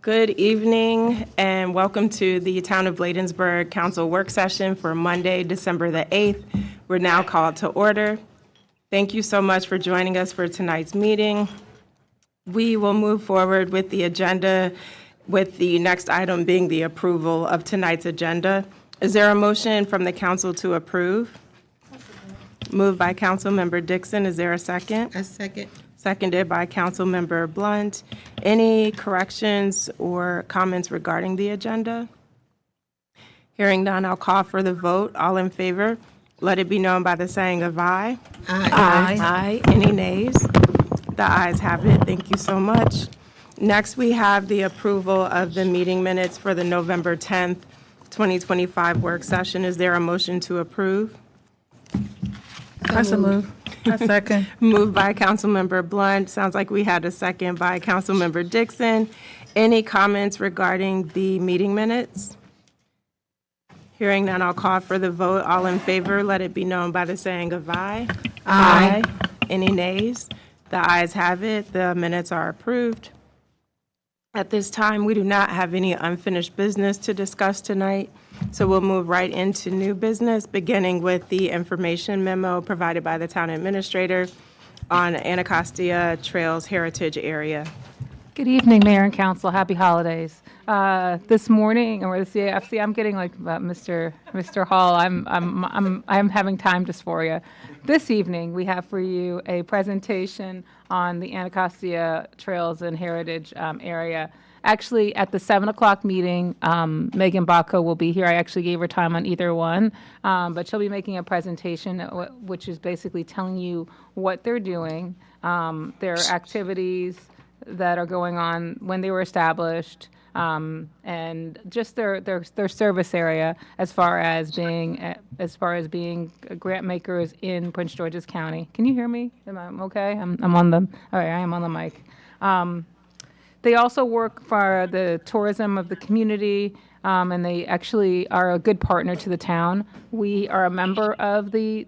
Good evening and welcome to the Town of Bladensburg Council Work Session for Monday, December the 8th. We're now called to order. Thank you so much for joining us for tonight's meeting. We will move forward with the agenda, with the next item being the approval of tonight's agenda. Is there a motion from the council to approve? Moved by Councilmember Dixon. Is there a second? A second. Seconded by Councilmember Blunt. Any corrections or comments regarding the agenda? Hearing none, I'll call for the vote. All in favor, let it be known by the saying of aye. Aye. Aye. Any nays? The ayes have it. Thank you so much. Next, we have the approval of the meeting minutes for the November 10th, 2025 work session. Is there a motion to approve? I so move. I second. Moved by Councilmember Blunt. Sounds like we had a second by Councilmember Dixon. Any comments regarding the meeting minutes? Hearing none, I'll call for the vote. All in favor, let it be known by the saying of aye. Aye. Any nays? The ayes have it. The minutes are approved. At this time, we do not have any unfinished business to discuss tonight, so we'll move right into new business, beginning with the information memo provided by the town administrator on Anacostia Trails Heritage Area. Good evening, Mayor and Council. Happy holidays. This morning, or the CAFC, I'm getting like Mr. Hall. I'm having time just for you. This evening, we have for you a presentation on the Anacostia Trails and Heritage Area. Actually, at the 7 o'clock meeting, Megan Bacco will be here. I actually gave her time on either one, but she'll be making a presentation, which is basically telling you what they're doing, their activities that are going on when they were established, and just their service area as far as being grant makers in Prince George's County. Can you hear me? Am I okay? I'm on the. All right, I am on the mic. They also work for the tourism of the community, and they actually are a good partner to the town. We are a member of the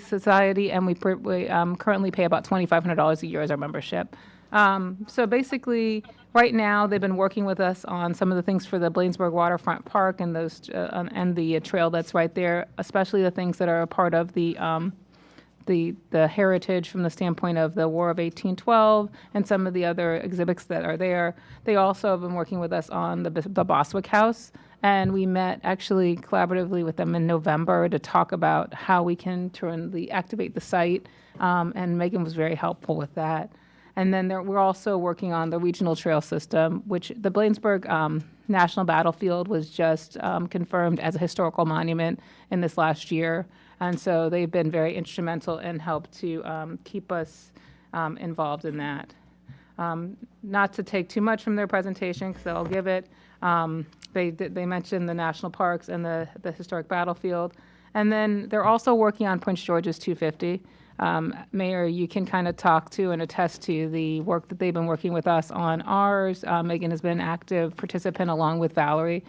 society, and we currently pay about $2,500 a year as our membership. So basically, right now they've been working with us on some of the things for the Bladensburg Waterfront Park and those and the trail that's right there, especially the things that are a part of the heritage from the standpoint of the War of 1812 and some of the other exhibits that are there. They also have been working with us on the Boswick House, and we met actually collaboratively with them in November to talk about how we can activate the site, and Megan was very helpful with that. And then we're also working on the regional trail system, which the Bladensburg National Battlefield was just confirmed as a historical monument in this last year. And so they've been very instrumental and helped to keep us involved in that. Not to take too much from their presentation, because I'll give it. They mentioned the national parks and the historic battlefield. And then they're also working on Prince George's 250. Mayor, you can kind of talk to and attest to the work that they've been working with us on ours. Megan has been an active participant along with Valerie.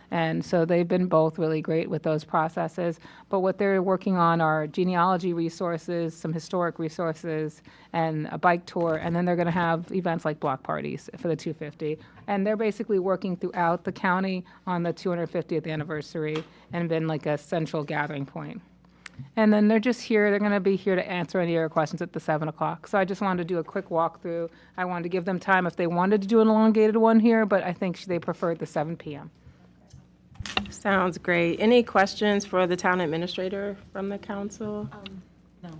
And so they've been both really great with those processes. But what they're working on are genealogy resources, some historic resources, and a bike tour. And then they're going to have events like block parties for the 250. And they're basically working throughout the county on the 250th anniversary and been like a central gathering point. And then they're just here. They're going to be here to answer any of your questions at the 7 o'clock. So I just wanted to do a quick walkthrough. I wanted to give them time if they wanted to do an elongated one here, but I think they preferred the 7 p.m. Sounds great. Any questions for the town administrator from the council? No.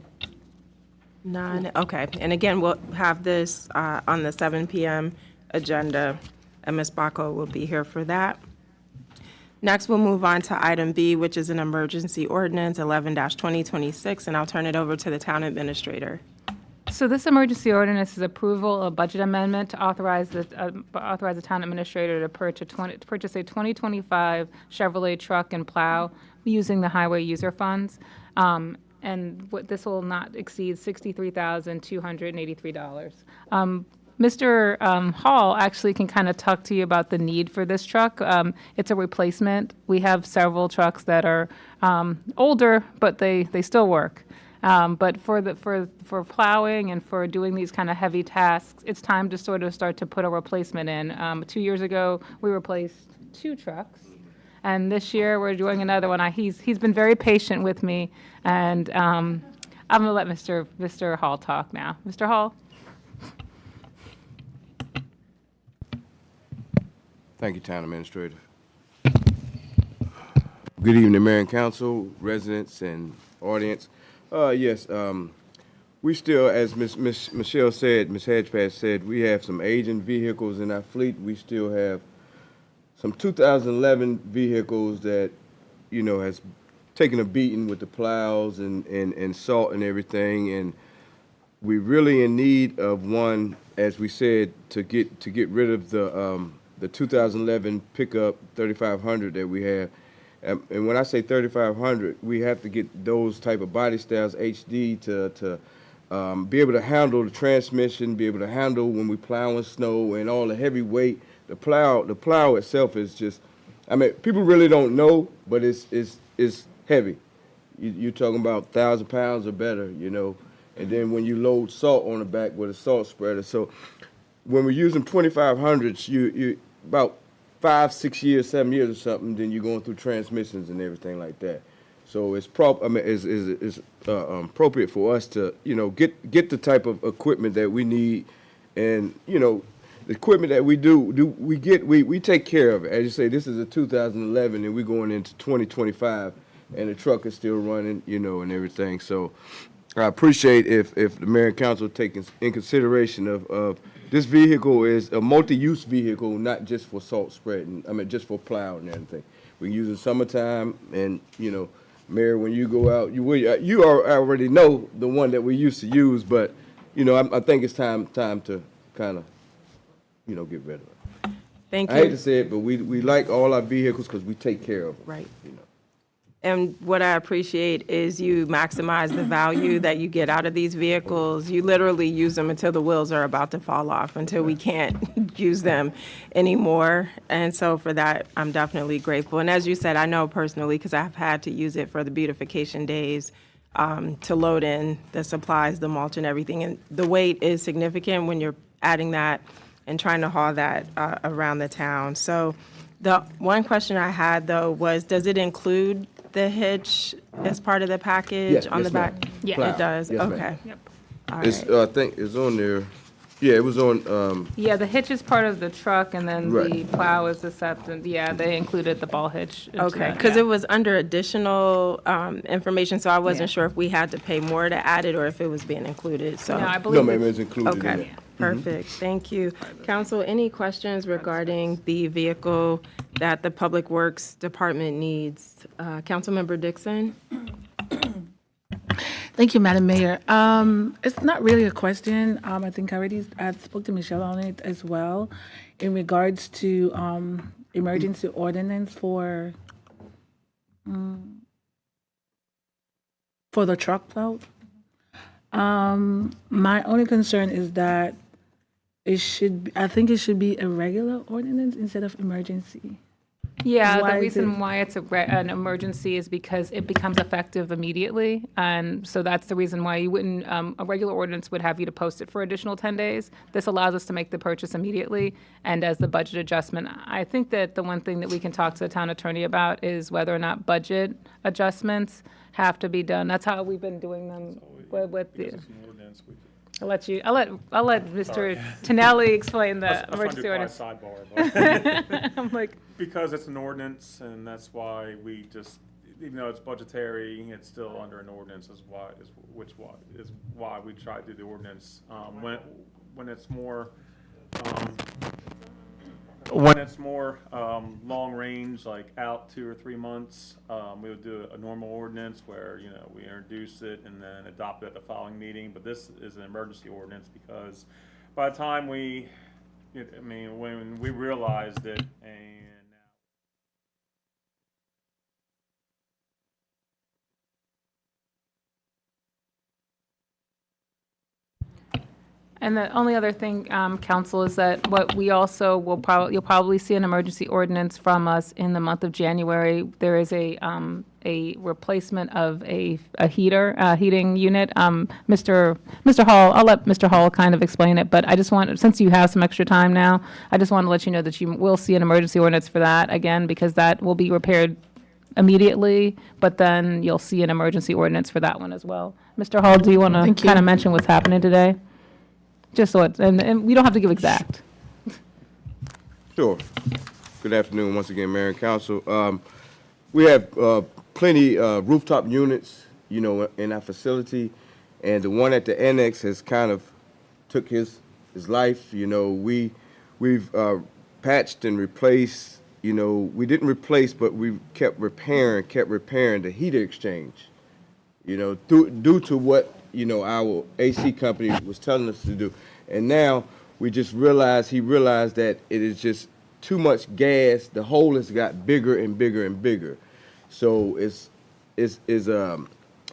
None? Okay. And again, we'll have this on the 7 p.m. agenda, and Ms. Bacco will be here for that. Next, we'll move on to item B, which is an emergency ordinance 11-2026, and I'll turn it over to the town administrator. So this emergency ordinance is approval of budget amendment to authorize the town administrator to purchase a 2025 Chevrolet truck and plow using the highway user funds. And this will not exceed $63,283. Mr. Hall actually can kind of talk to you about the need for this truck. It's a replacement. We have several trucks that are older, but they still work. But for plowing and for doing these kind of heavy tasks, it's time to sort of start to put a replacement in. 2 years ago, we replaced 2 trucks. And this year, we're doing another one. He's been very patient with me, and I'm going to let Mr. Hall talk now. Mr. Hall? Thank you, Town Administrator. Good evening, Mayor and Council, residents, and audience. Yes, we still, as Miss Michelle said, Ms. Hedgepath said, we have some aging vehicles in our fleet. We still have some 2011 vehicles that, you know, has taken a beating with the plows and salt and everything, and we're really in need of one, as we said, to get rid of the 2011 pickup 3500 that we have. And when I say 3500, we have to get those type of body styles HD to be able to handle the transmission, be able to handle when we plow in snow and all the heavy weight. The plow itself is just, I mean, people really don't know, but it's heavy. You're talking about 1,000 pounds or better, you know. And then when you load salt on the back with a salt spreader, so when we're using 2500s, you about 5, 6 years, 7 years or something, then you're going through transmissions and everything like that. So it's appropriate for us to, you know, get the type of equipment that we need, and you know, the equipment that we take care of it. As you say, this is a 2011, and we're going into 2025, and the truck is still running, you know, and everything. So I appreciate if the mayor and council take in consideration of this vehicle is a multi-use vehicle, not just for salt spreading. I mean, just for plowing and everything. We use it summertime, and you know, Mayor, when you go out, you already know the one that we used to use, but you know, I think it's time to kind of, you know, get rid of it. Thank I hate to you. say it, but we like all our vehicles because we take care of them. Right. You know. And what I appreciate is you maximize the value that you get out of these vehicles. You literally use them until the wheels are about to fall off, until we can't use them anymore. And so for that, I'm definitely grateful. And as you said, I know personally, because I've had to use it for the beautification days, to load in the supplies, the mulch and everything. And the weight is significant when you're adding that and trying to haul that around the town. So the one question I had, though, was, does it include the hitch as part of the package Yes, on the yes, ma'am. back? Yeah. Plow. It does, Yes, ma'am. okay. Yep. All It's right. I think it's on there. Yeah, it was on. Yeah, the hitch is part of the truck, and then the Right. plow is the septum. Yeah, they included the ball hitch. into Okay, that, because yeah. it was under additional information, so I wasn't Yeah. sure if we had to pay more to add it or if it was being included, so. No, I No, believe ma'am, it's, it's included in Okay, there. perfect, thank you. Council, any questions regarding the vehicle that the Public Works Department needs? Councilmember Dixon? Thank you, Madam Mayor. It's not really a question. I think I spoke to Michelle on it as well in regards to emergency ordinance for the truck plow. My only concern is that I think it should be a regular ordinance instead of emergency. yeah, Why the is reason it- why it's an emergency is because it becomes effective immediately. And so that's the reason why you wouldn't, a regular ordinance would have you to post it for additional 10 days. This allows us to make the purchase immediately. And as the budget adjustment, I think that the one thing that we can talk to the town attorney about is whether or not budget adjustments have to be done. That's how we've been doing them with the. I'll let Mr. Tonelli explain the I was trying to emergency do ordinance. sidebar, but I'm like, because it's an ordinance, and that's why we just, even though it's budgetary, it's still under an ordinance, is why we try to do the ordinance. When it's more, long range, like out 2 or 3 months, we would do a normal ordinance where, you know, we introduce it and then adopt it at the following meeting. But this is an emergency ordinance because by the time when we realized it, and And the only other thing, council, is that what we also will you'll probably see an emergency ordinance from us in the month of January. There is a replacement of a heating unit. Mr. Hall, I'll let Mr. Hall kind of explain it, but I just want, since you have some extra time now, I just want to let you know that you will see an emergency ordinance for that, again, because that will be repaired immediately, but then you'll see an emergency ordinance for that one as well. Mr. Hall, do you want to kind of mention what's happening today? Just so it's, and we don't have to give exact. Sure. Good afternoon, once again, Mayor and Council. We have plenty rooftop units, you know, in our facility, and the one at the annex has kind of took his life. You know, we've patched and replaced. You know, we didn't replace, but we kept repairing the heater exchange. You know, due to what, you know, our AC company was telling us to do. And now he realized that it is just too much gas. The hole has got bigger and bigger and bigger. So it's a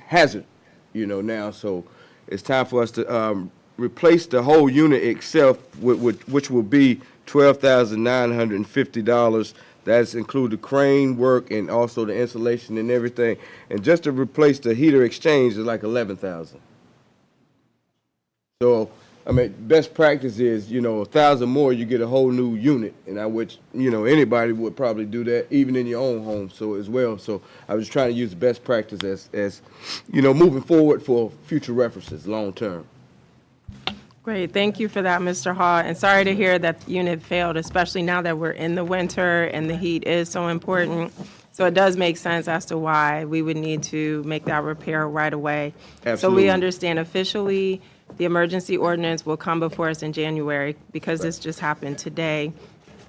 hazard, you know, now. So it's time for us to replace the whole unit itself, which will be $12,950. That's include the crane work and also the insulation and everything. And just to replace the heater exchange is like $11,000. So, I mean, best practice is, you know, $1,000 more, you get a whole new unit, and which, you know, anybody would probably do that, even in your own home, so as well. So I was trying to use best practice as you know, moving forward for future references, long term. Great, thank you for that, Mr. Hall, and sorry to hear that the unit failed, especially now that we're in the winter and the heat is so important. So it does make sense as to why we would need to make that repair right away. Absolutely. So we understand officially the emergency ordinance will come before us in January because this just happened today.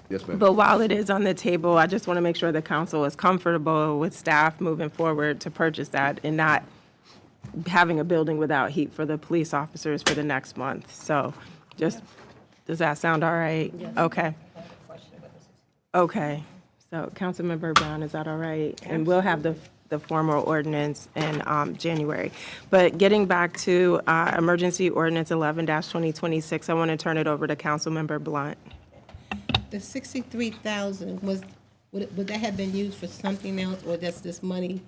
Yes, ma'am. But while it is on the table, I just want to make sure the council is comfortable with staff moving forward to purchase that and not having a building without heat for the police officers for the next month. So just, does that sound all right? Yes. Okay. Okay. So Councilmember Brown, is that all right? Absolutely. And we'll have the formal ordinance in January. But getting back to emergency ordinance 11-2026, I want to turn it over to Councilmember Blunt. The 63,000 would that have been used for something else, or that's this money?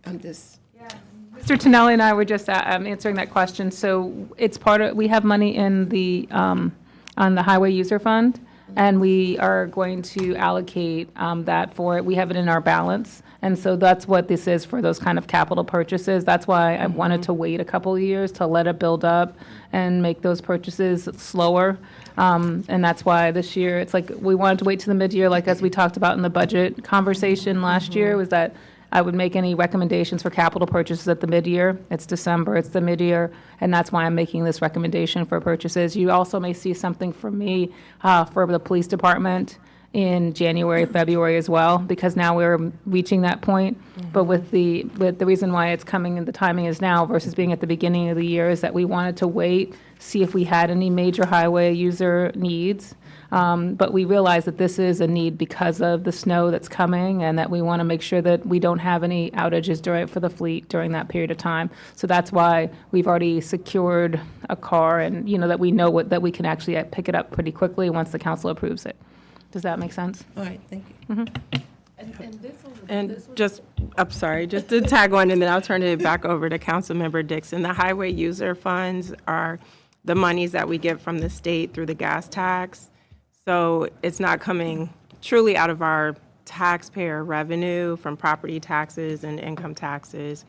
Mr. Tonelli and I were just answering that question. So it's we have money in the, on the highway user fund, and we are going to allocate that for it. We have it in our balance. And so that's what this is for those kind of capital purchases. That's why I wanted to wait a couple of years to let it build up and make those purchases slower. And that's why this year, it's like we wanted to wait to the mid-year, like as we talked about in the budget conversation last year, was that I would make any recommendations for capital purchases at the mid-year. It's December, it's the mid-year, and that's why I'm making this recommendation for purchases. You also may see something from me for the police department in January, February as well, because now we're reaching that point. But with the reason why it's coming and the timing is now versus being at the beginning of the year is that we wanted to wait, see if we had any major highway user needs. But we realize that this is a need because of the snow that's coming, and that we want to make sure that we don't have any outages for the fleet during that period of time. So that's why we've already secured a car, and you know that we know that we can actually pick it up pretty quickly once the council approves it. Does that make sense? All right, thank you. And just, I'm sorry, just to tag on, and then I'll turn it back over to Councilmember Dixon. The highway user funds are the monies that we get from the state through the gas tax. So it's not coming truly out of our taxpayer revenue from property taxes and income taxes.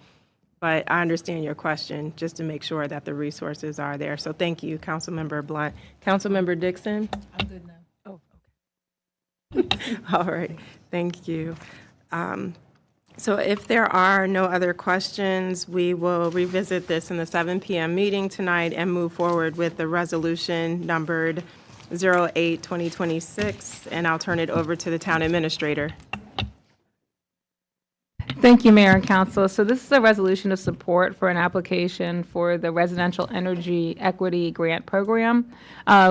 But I understand your question, just to make sure that the resources are there. So thank you, Councilmember Blunt. Councilmember Dixon? I'm good now. Oh, okay. All right, thank you. So if there are no other questions, we will revisit this in the 7 p.m. meeting tonight and move forward with the resolution numbered 08-2026, and I'll turn it over to the town administrator. Thank you, Mayor and Council. So this is a resolution of support for an application for the Residential Energy Equity Grant Program.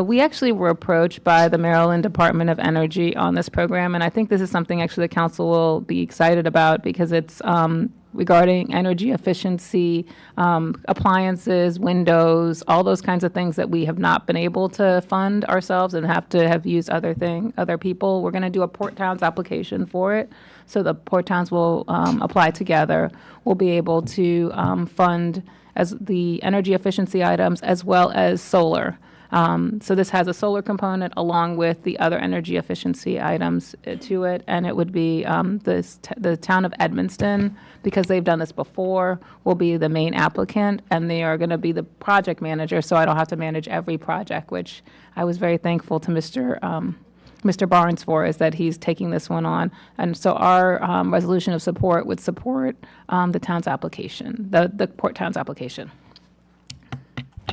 We actually were approached by the Maryland Department of Energy on this program, and I think this is something actually the council will be excited about because it's regarding energy efficiency, appliances, windows, all those kinds of things that we have not been able to fund ourselves and have to have used other people. We're going to do a Port Towns application for it. So the Port Towns will apply together. We'll be able to fund as the energy efficiency items as well as solar. So this has a solar component along with the other energy efficiency items to it, and it would be the town of Edmonston, because they've done this before, will be the main applicant, and they are going to be the project manager, so I don't have to manage every project, which I was very thankful to Mr. Barnes for, is that he's taking this one on. And so our resolution of support would support the town's application, the Port Towns application.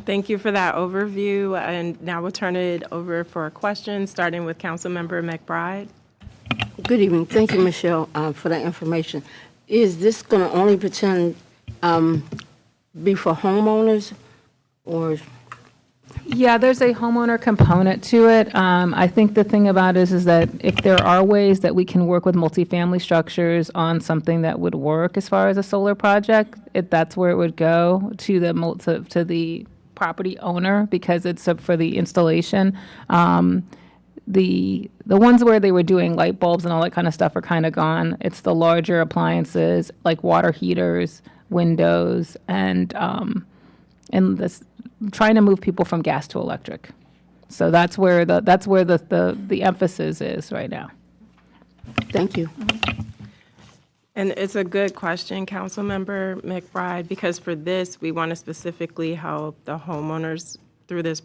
Thank you for that overview, and now we'll turn it over for questions, starting with Councilmember McBride. Good evening. Thank you, Michelle, for that information. Is this going to only pretend be for homeowners, or? Yeah, there's a homeowner component to it. I think the thing about it is that if there are ways that we can work with multifamily structures on something that would work as far as a solar project, that's where it would go to the property owner, because it's for the installation. The ones where they were doing light bulbs and all that kind of stuff are kind of gone. It's the larger appliances like water heaters, windows, and this trying to move people from gas to electric. So that's where the emphasis is right now. Thank you. And it's a good question, Councilmember McBride, because for this, we want to specifically help the homeowners through this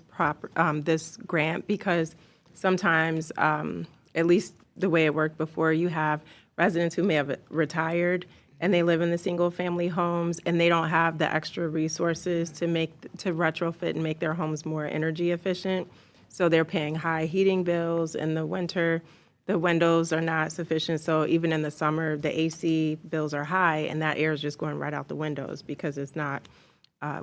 this grant, because sometimes, at least the way it worked before, you have residents who may have retired and they live in the single-family homes, and they don't have the extra resources to retrofit and make their homes more energy efficient. So they're paying high heating bills in the winter. The windows are not sufficient, so even in the summer, the AC bills are high, and that air is just going right out the windows because it's not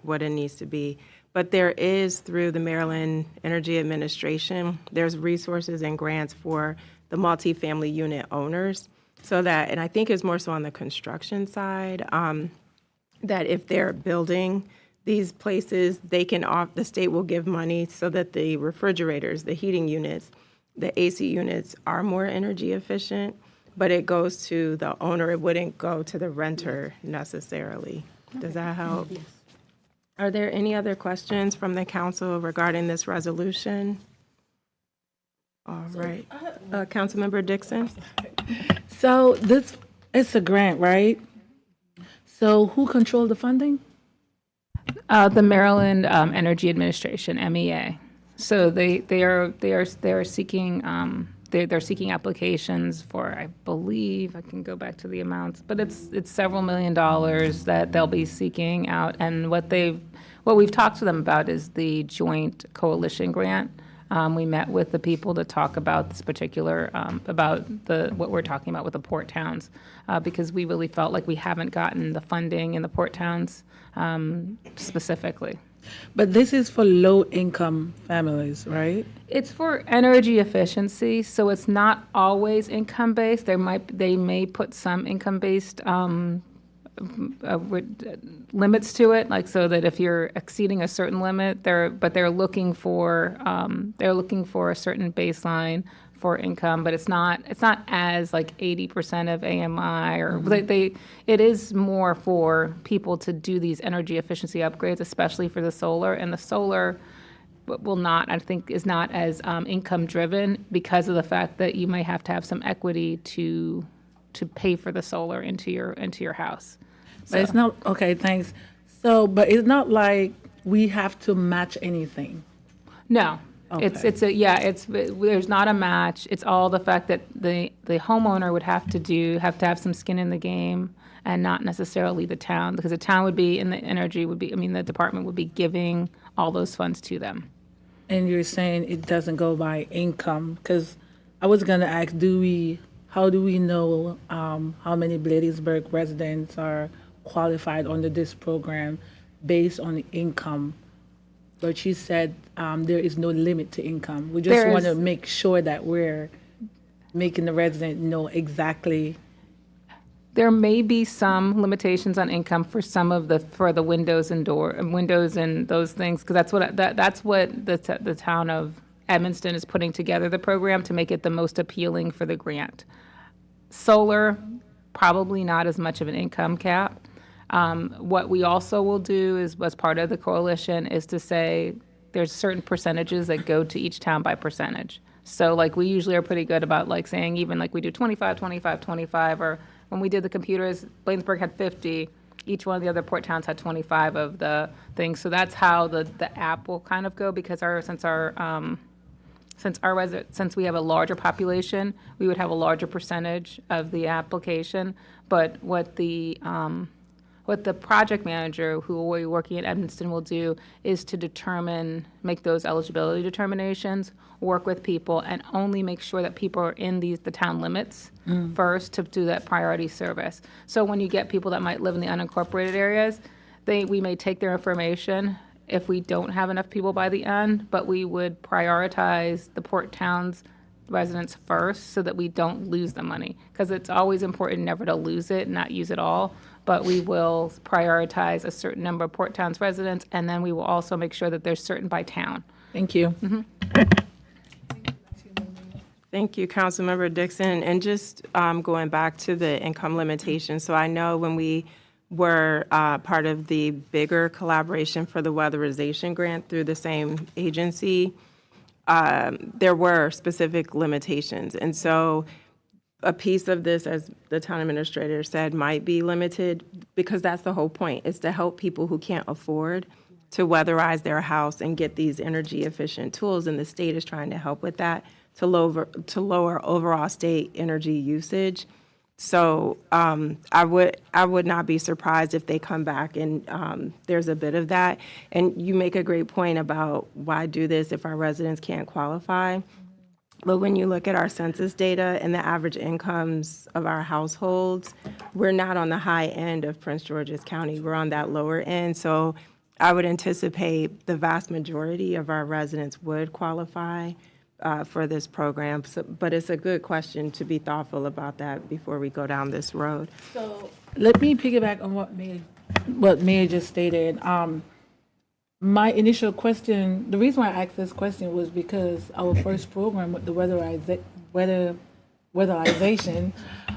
what it needs to be. But there is, through the Maryland Energy Administration, there's resources and grants for the multifamily unit owners, so that, and I think it's more so on the construction side, that if they're building these places, the state will give money so that the refrigerators, the heating units, the AC units are more energy efficient, but it goes to the owner. It wouldn't go to the renter necessarily. Does that help? Yes. Are there any other questions from the council regarding this resolution? All right. Councilmember Dixon? So this, it's a grant, right? So who controlled the funding? The Maryland Energy Administration, MEA. So they are seeking they're seeking applications for, I believe, I can go back to the amounts, but it's several $1 million that they'll be seeking out. And what we've talked to them about is the joint coalition grant. We met with the people to talk about this particular, about what we're talking about with the Port Towns, because we really felt like we haven't gotten the funding in the Port Towns specifically. But this is for low-income families, right? It's for energy efficiency, so it's not always income-based. They may put some income-based limits to it, like so that if you're exceeding a certain limit, they're looking for a certain baseline for income, but it's not as like 80% of AMI or it is more for people to do these energy efficiency upgrades, especially for the solar, and the solar will not, I think, is not as income driven because of the fact that you might have to have some equity to pay for the solar into your house. But it's not, okay, thanks. So, but it's not like we have to match anything. No. Okay. There's not a match. It's all the fact that the homeowner would have to have some skin in the game, and not necessarily the town, because the town would be, and the department would be giving all those funds to them. And you're saying it doesn't go by income? Because I was going to ask, how do we know how many Bladensburg residents are qualified under this program based on income? But you said there is no limit to income. We just want to make sure that we're making the resident know exactly. There may be some limitations on income for some of for the windows and windows and those things, because that's what the town of Edmiston is putting together the program to make it the most appealing for the grant. Solar, probably not as much of an income cap. What we also will do is, as part of the coalition, is to say there's certain percentages that go to each town by percentage. So like we usually are pretty good about like saying even like we do 25, 25, 25, or when we did the computers, Bladensburg had 50. Each one of the other port towns had 25 of the things. So that's how the app will kind of go, because since we have a larger population, we would have a larger percentage of the application. But what the project manager, who will be working at Edmiston, will do is to make those eligibility determinations, work with people, and only make sure that people are in the town limits first to do that priority service. So when you get people that might live in the unincorporated areas, we may take their information if we don't have enough people by the end, but we would prioritize the port towns residents first so that we don't lose the money, because it's always important never to lose it and not use it all. But we will prioritize a certain number of port towns residents, and then we will also make sure that there's certain by town. Thank you. Thank you, Councilmember Dixon. And just going back to the income limitation, so I know when we were part of the bigger collaboration for the weatherization grant through the same agency, there were specific limitations. And so a piece of this, as the town administrator said, might be limited, because that's the whole point, is to help people who can't afford to weatherize their house and get these energy efficient tools. And the state is trying to help with that to lower overall state energy usage. So I would not be surprised if they come back and there's a bit of that. And you make a great point about why do this if our residents can't qualify. But when you look at our census data and the average incomes of our households, we're not on the high end of Prince George's County. We're on that lower end. So I would anticipate the vast majority of our residents would qualify for this program. So, but it's a good question to be thoughtful about that before we go down this road. So let me piggyback on what Mayor just stated. My initial question, the reason why I asked this question was because our first program with the weatherization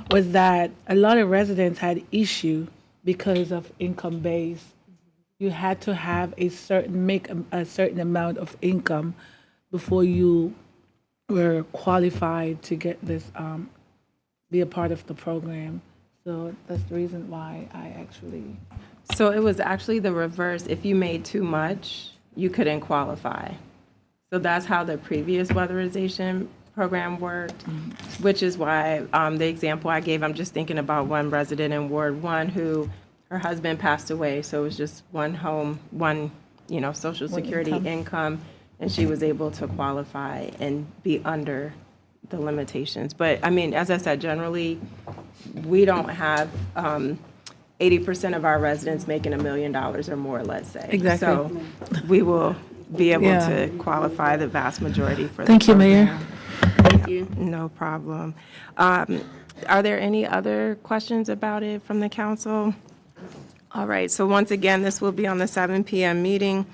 was that a lot of residents had issue because of income base. You had to have make a certain amount of income before you were qualified to get this, be a part of the program. So that's the reason why I actually. So it was actually the reverse. If you made too much, you couldn't qualify. So that's how the previous weatherization program worked, which is why the example I gave, I'm just thinking about one resident in Ward 1 who her husband passed away. So it was just one home, one Social Security income, and she was able to qualify and be under the limitations. But I mean, as I said, generally, we don't have 80% of our residents making $1 million or more, let's say. Exactly. So we will be able to qualify the vast majority for Thank you, Mayor. Thank you. No problem. Are there any other questions about it from the council? All right, so once again, this will be on the 7 p.m. meeting,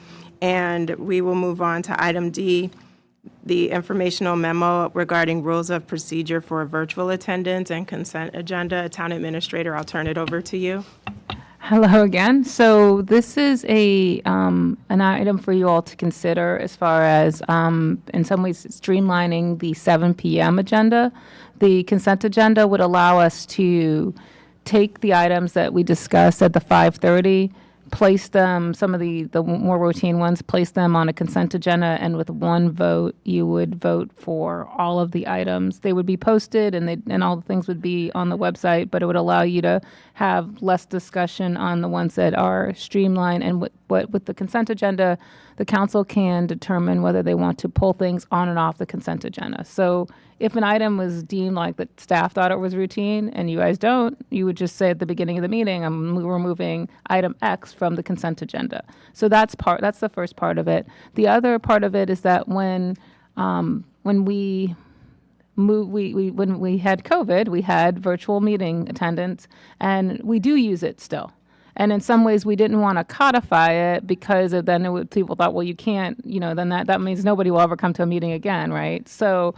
and we will move on to item D, the informational memo regarding rules of procedure for virtual attendance and consent agenda. Town Administrator, I'll turn it over to you. Hello again. So this is an item for you all to consider as far as, in some ways, streamlining the 7 p.m. agenda. The consent agenda would allow us to take the items that we discussed at the 5:30, place them, some of the more routine ones, place them on a consent agenda, and with one vote, you would vote for all of the items. They would be posted, and all the things would be on the website, but it would allow you to have less discussion on the ones that are streamlined. And with the consent agenda, the council can determine whether they want to pull things on and off the consent agenda. So if an item was deemed like the staff thought it was routine and you guys don't, you would just say at the beginning of the meeting, I'm removing item X from the consent agenda. So that's the first part of it. The other part of it is that when when we had COVID, we had virtual meeting attendance, and we do use it still. And in some ways, we didn't want to codify it because people thought, well, you can't, then that means nobody will ever come to a meeting again, right? So,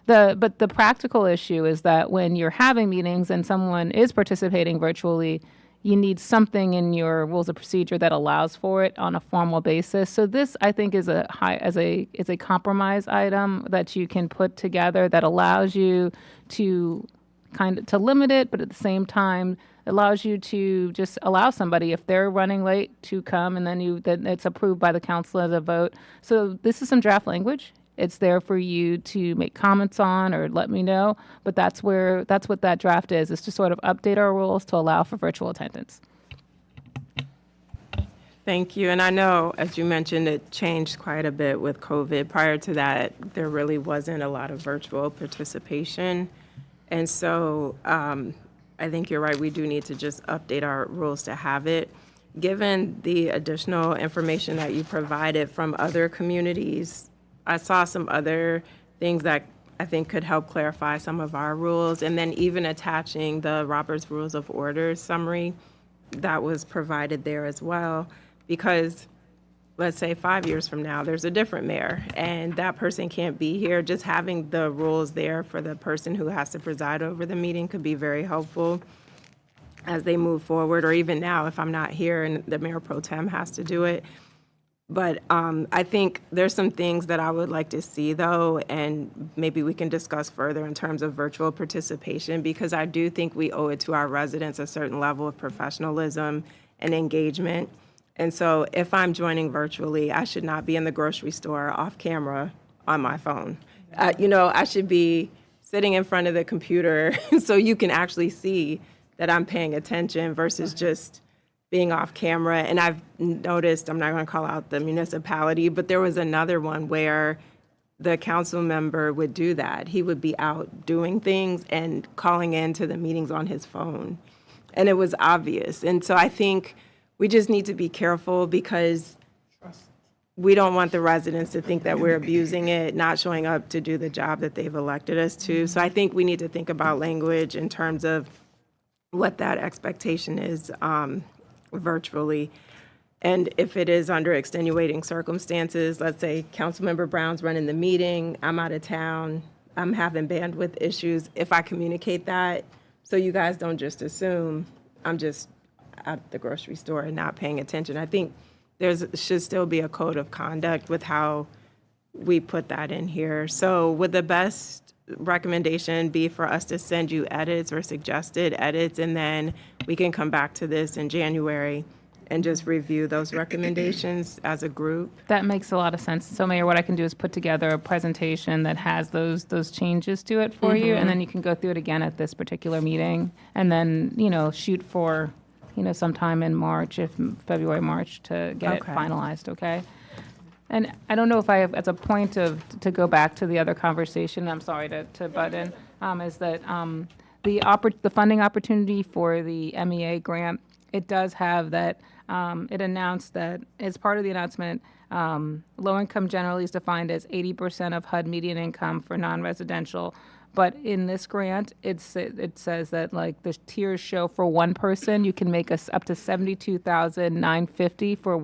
but the practical issue is that when you're having meetings and someone is participating virtually, you need something in your rules of procedure that allows for it on a formal basis. So this, I think, is a compromise item that you can put together that allows you to to limit it, but at the same time allows you to just allow somebody, if they're running late, to come, and then it's approved by the council as a vote. So this is some draft language. It's there for you to make comments on or let me know, but that's what that draft is to sort of update our rules to allow for virtual attendance. Thank you. And I know, as you mentioned, it changed quite a bit with COVID. Prior to that, there really wasn't a lot of virtual participation. And so I think you're right. We do need to just update our rules to have it. Given the additional information that you provided from other communities, I saw some other things that I think could help clarify some of our rules. And then even attaching the Robert's Rules of Order summary that was provided there as well. Because let's say 5 years from now, there's a different mayor and that person can't be here. Just having the rules there for the person who has to preside over the meeting could be very helpful as they move forward, or even now if I'm not here and the mayor pro tem has to do it. But I think there's some things that I would like to see, though, and maybe we can discuss further in terms of virtual participation, because I do think we owe it to our residents a certain level of professionalism and engagement. And so if I'm joining virtually, I should not be in the grocery store off camera on my phone. I should be sitting in front of the computer so you can actually see that I'm paying attention versus just being off camera. And I've noticed, I'm not going to call out the municipality, but there was another one where the council member would do that. He would be out doing things and calling into the meetings on his phone. And it was obvious. And so I think we just need to be careful because we don't want the residents to think that we're abusing it, not showing up to do the job that they've elected us to. So I think we need to think about language in terms of what that expectation is virtually. And if it is under extenuating circumstances, let's say Councilmember Brown's running the meeting, I'm out of town, I'm having bandwidth issues, if I communicate that, so you guys don't just assume I'm just at the grocery store and not paying attention. I think should still be a code of conduct with how we put that in here. So would the best recommendation be for us to send you edits or suggested edits, and then we can come back to this in January and just review those recommendations as a group? That makes a lot of sense. So, Mayor, what I can do is put together a presentation that has those changes to it for you, and then you can go through it again at this particular meeting, and then, shoot for, sometime in March, February, March, to get it finalized, okay? And I don't know if I have, as a point to go back to the other conversation, I'm sorry to butt in, is that the funding opportunity for the MEA grant, it does have that, it announced that, as part of the announcement, low income generally is defined as 80% of HUD median income for non-residential. But in this grant, it says that, like, the tiers show for one person, you can make us up to $72,950 for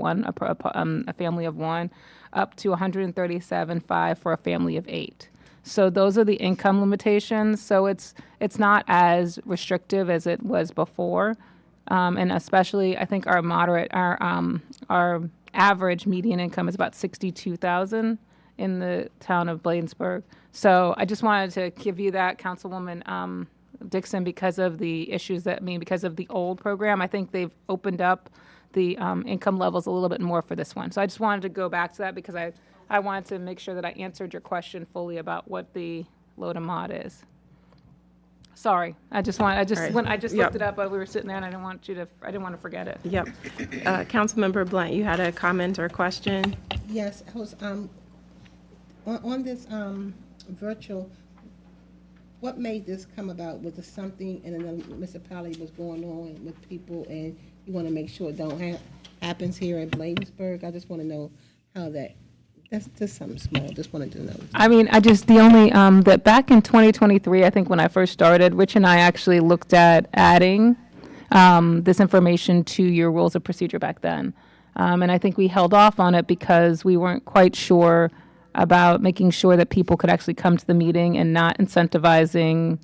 a family of one, up to $137,500 for a family of 8. So those are the income limitations. So it's not as restrictive as it was before, and especially I think our average median income is about $62,000 in the town of Bladensburg. So I just wanted to give you that, Councilwoman Dixon, because of the issues because of the old program. I think they've opened up the income levels a little bit more for this one. So I just wanted to go back to that because I wanted to make sure that I answered your question fully about what the low to mod is. Sorry, I just looked it up, but we were sitting there and I didn't want to forget it. Yep. Councilmember Blunt, you had a comment or question? Yes, I was, on this virtual, what made this come about? Was it something in another municipality was going on with people, and you want to make sure it don't happens here in Bladensburg? I just want to know how that That's just something small, just wanted to know. I mean, the only, that back in 2023, I think when I first started, Rich and I actually looked at adding this information to your rules of procedure back then. And I think we held off on it because we weren't quite sure about making sure that people could actually come to the meeting and not incentivizing,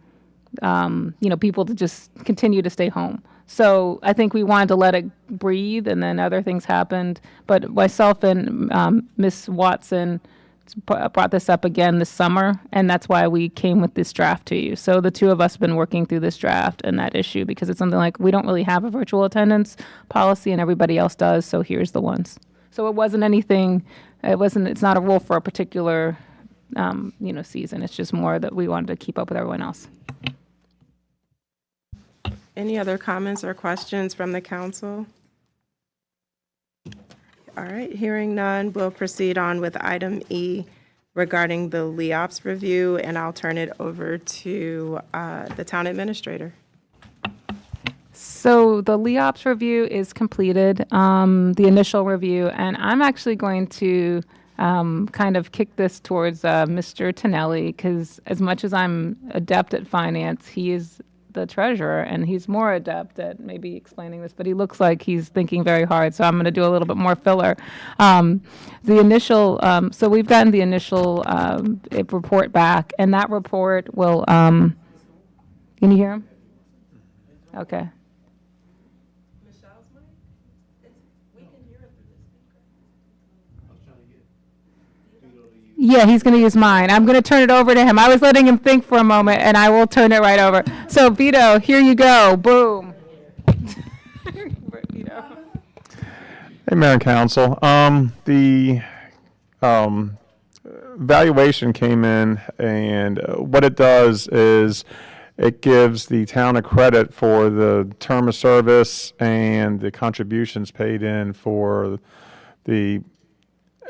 people to just continue to stay home. So I think we wanted to let it breathe, and then other things happened. But myself and Ms. Watson brought this up again this summer, and that's why we came with this draft to you. So the two of us have been working through this draft and that issue because it's something like we don't really have a virtual attendance policy, and everybody else does. So here's the ones. So it wasn't anything. It's not a rule for a particular, season. It's just more that we wanted to keep up with everyone else. Any other comments or questions from the council? All right, hearing none, we'll proceed on with item E regarding the LEOPS review, and I'll turn it over to the town administrator. So the LEOPS review is completed, the initial review, and I'm actually going to kind of kick this towards Mr. Tonelli, because as much as I'm adept at finance, he is the treasurer, and he's more adept at maybe explaining this, but he looks like he's thinking very hard, so I'm going to do a little bit more filler. The initial, so we've gotten the initial report back, and that report will, can you hear him? Okay. Yeah, he's going to use mine. I'm going to turn it over to him. I was letting him think for a moment, and I will turn it right over. So, Vito, here you go. Boom. Vito. Hey, Mayor and Council. The valuation came in, and what it does is it gives the town a credit for the term of service and the contributions paid in for the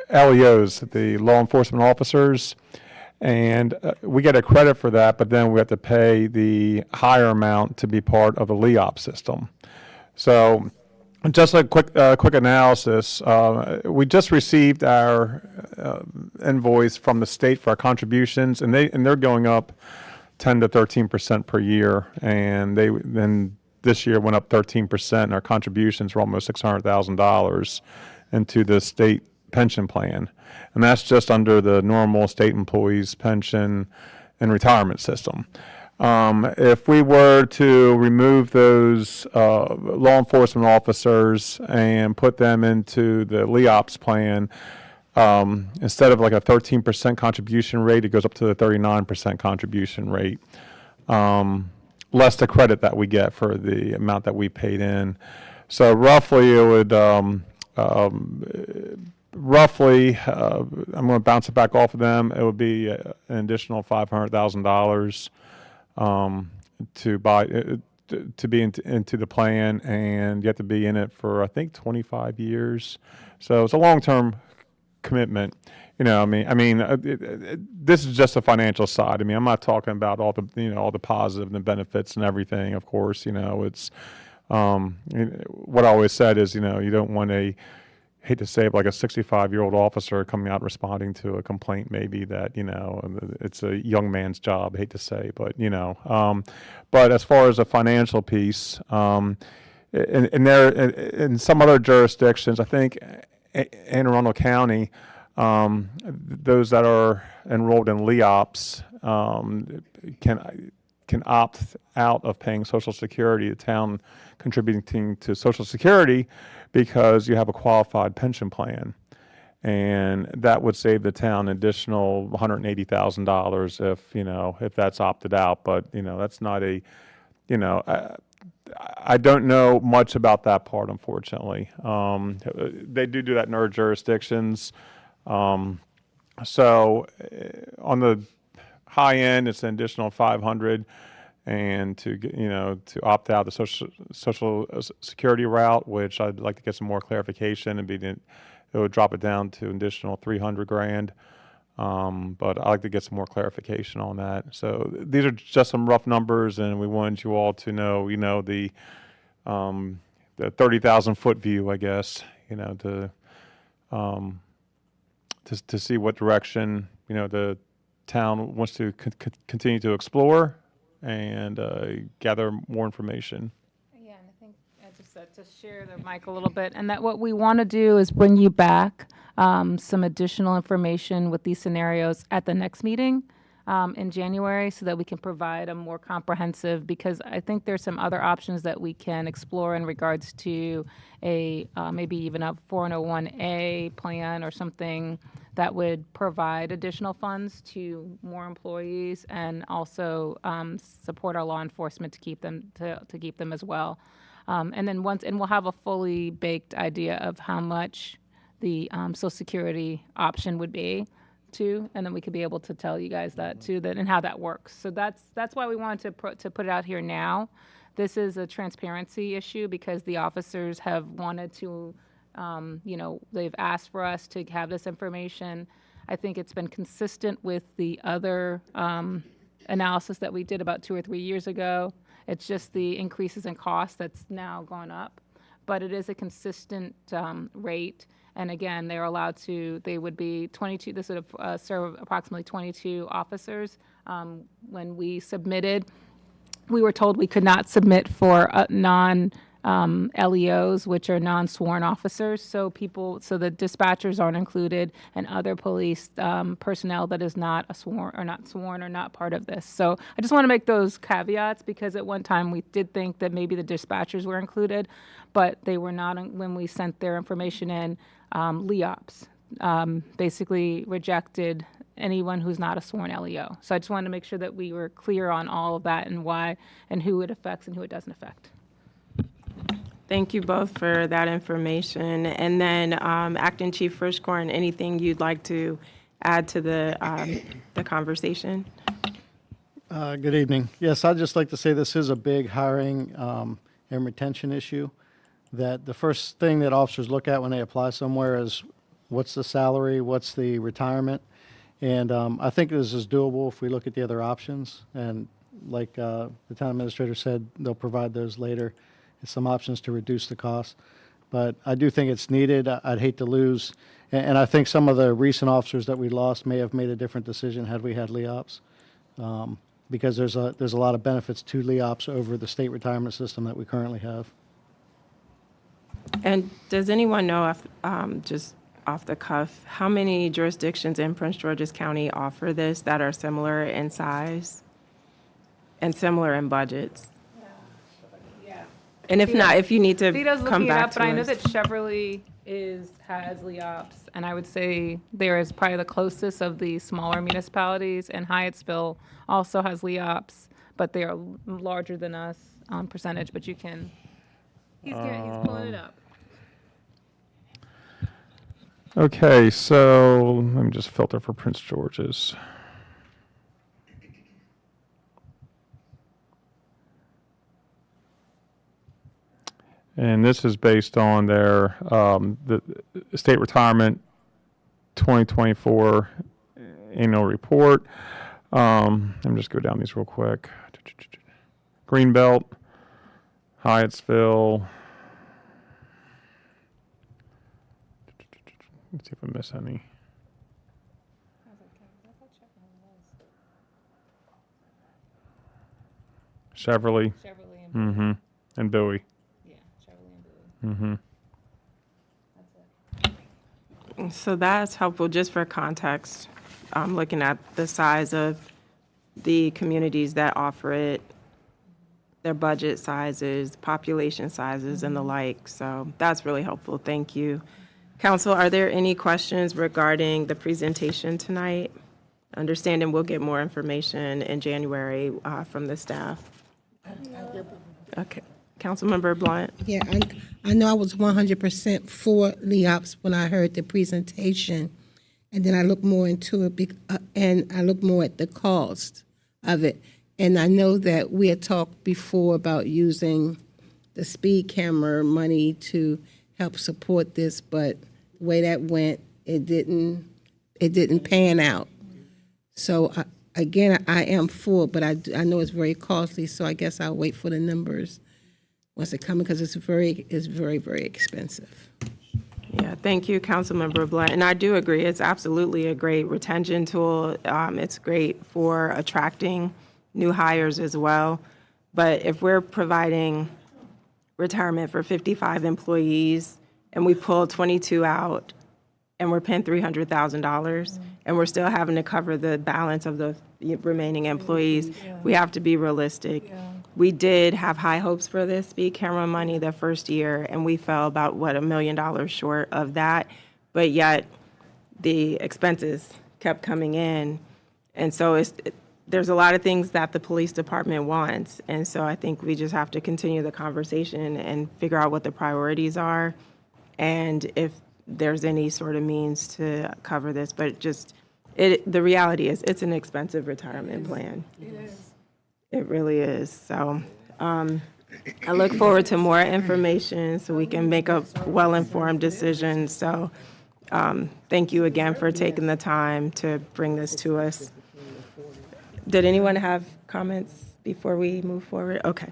LEOs, the law enforcement officers, and we get a credit for that, but then we have to pay the higher amount to be part of the LEOP system. So just a quick analysis, we just received our invoice from the state for our contributions, and they're going up 10 to 13% per year, and then this year went up 13%, and our contributions were almost $600,000 into the state pension plan, and that's just under the normal state employees pension and retirement system. If we were to remove those law enforcement officers and put them into the LEOPS plan, instead of like a 13% contribution rate, it goes up to the 39% contribution rate, less the credit that we get for the amount that we paid in. So roughly it would I'm going to bounce it back off of them. It would be an additional $500,000 to buy to be into the plan, and you have to be in it for I think 25 years. So it's a long-term commitment. This is just the financial side. I'm not talking about all the positive and the benefits and everything. Of course, it's what I always said is you don't want hate to say it, like a 65-year-old officer coming out responding to a complaint maybe that, it's a young man's job, I hate to say, but, but as far as the financial piece, in some other jurisdictions, I think Anne Arundel County, those that are enrolled in LEOPS can opt out of paying Social Security, the town contributing to Social Security, because you have a qualified pension plan, and that would save the town an additional $180,000 if that's opted out. But that's not I don't know much about that part, unfortunately. They do that in our jurisdictions. So on the high end, it's an additional $500. And to opt out the social security route, which I'd like to get some more clarification, and it would drop it down to an additional $300,000. But I'd like to get some more clarification on that. So these are just some rough numbers, and we wanted you all to know, the 30,000 foot view, I guess, to to see what direction, the town wants to continue to explore and gather more information. Yeah, and I think just to share the mic a little bit, and that what we want to do is bring you back some additional information with these scenarios at the next meeting in January, so that we can provide a more comprehensive, because I think there's some other options that we can explore in regards to a maybe even a 401A plan or something that would provide additional funds to more employees and also support our law enforcement to keep them as well. And then we'll have a fully baked idea of how much the Social Security option would be too, and then we could be able to tell you guys that too, and how that works. So that's why we wanted to put it out here now. This is a transparency issue because the officers have wanted to, they've asked for us to have this information. I think it's been consistent with the other analysis that we did about 2 or 3 years ago. It's just the increases in cost that's now gone up, but it is a consistent rate. And again, they would be 22, this would serve approximately 22 officers. When we submitted, we were told we could not submit for non-LEOs, which are non-sworn officers. So the dispatchers aren't included and other police personnel that is not sworn or not part of this. So I just want to make those caveats because at one time we did think that maybe the dispatchers were included, but they were not when we sent their information in. LEOPS basically rejected anyone who's not a sworn LEO. So I just wanted to make sure that we were clear on all of that and why and who it affects and who it doesn't affect. Thank you both for that information. And then Acting Chief Frischkorn, anything you'd like to add to the conversation? Good evening. Yes, I'd just like to say this is a big hiring and retention issue, that the first thing that officers look at when they apply somewhere is what's the salary, what's the retirement. And I think this is doable if we look at the other options. And like the town administrator said, they'll provide those later. Some options to reduce the cost. But I do think it's needed. I'd hate to lose. And I think some of the recent officers that we lost may have made a different decision had we had LEOPS. Because there's a lot of benefits to LEOPS over the state retirement system that we currently have. And does anyone know, just off the cuff, how many jurisdictions in Prince George's County offer this that are similar in size and similar in budgets? Yeah. And if not, if you need to Vito's come looking it back up, to but I know us. that Chevrolet has LEOPS, and I would say there is probably the closest of the smaller municipalities, and Hyattsville also has LEOPS, but they are larger than us on percentage, but you can, he's pulling it up. Okay, so let me just filter for Prince George's. And this is based on their the state retirement 2024 annual report. Let me just go down these real quick. Greenbelt, Hyattsville. Let's see if I miss any. Chevrolet. Mm-hmm. And Bowie. Mm-hmm. So that's helpful just for context. Looking at the size of the communities that offer it, their budget sizes, population sizes, and the like. So that's really helpful. Thank you. Council, are there any questions regarding the presentation tonight? Understanding we'll get more information in January from the staff. Okay. Councilmember Blunt. Yeah, I know I was 100% for LEOPS when I heard the presentation, and then I looked more into it, and I looked more at the cost of it. And I know that we had talked before about using the speed camera money to help support this, but the way that went, it didn't pan out. So again, I am for, but I know it's very costly, so I guess I'll wait for the numbers once it comes, because it's very, very expensive. Yeah, thank you, Councilmember Blunt. And I do agree, it's absolutely a great retention tool. It's great for attracting new hires as well. But if we're providing retirement for 55 employees and we pull 22 out and we're paying $300,000 and we're still having to cover the balance of the remaining employees, we have to be realistic. We did have high hopes for this speed camera money the first year, and we fell about, $1 million short of that. But yet, the expenses kept coming in. And so there's a lot of things that the police department wants. And so I think we just have to continue the conversation and figure out what the priorities are and if there's any sort of means to cover this. But the reality is it's an expensive retirement plan. It is. It really is. So I look forward to more information so we can make a well-informed decision. So thank you again for taking the time to bring this to us. Did anyone have comments before we move forward? Okay.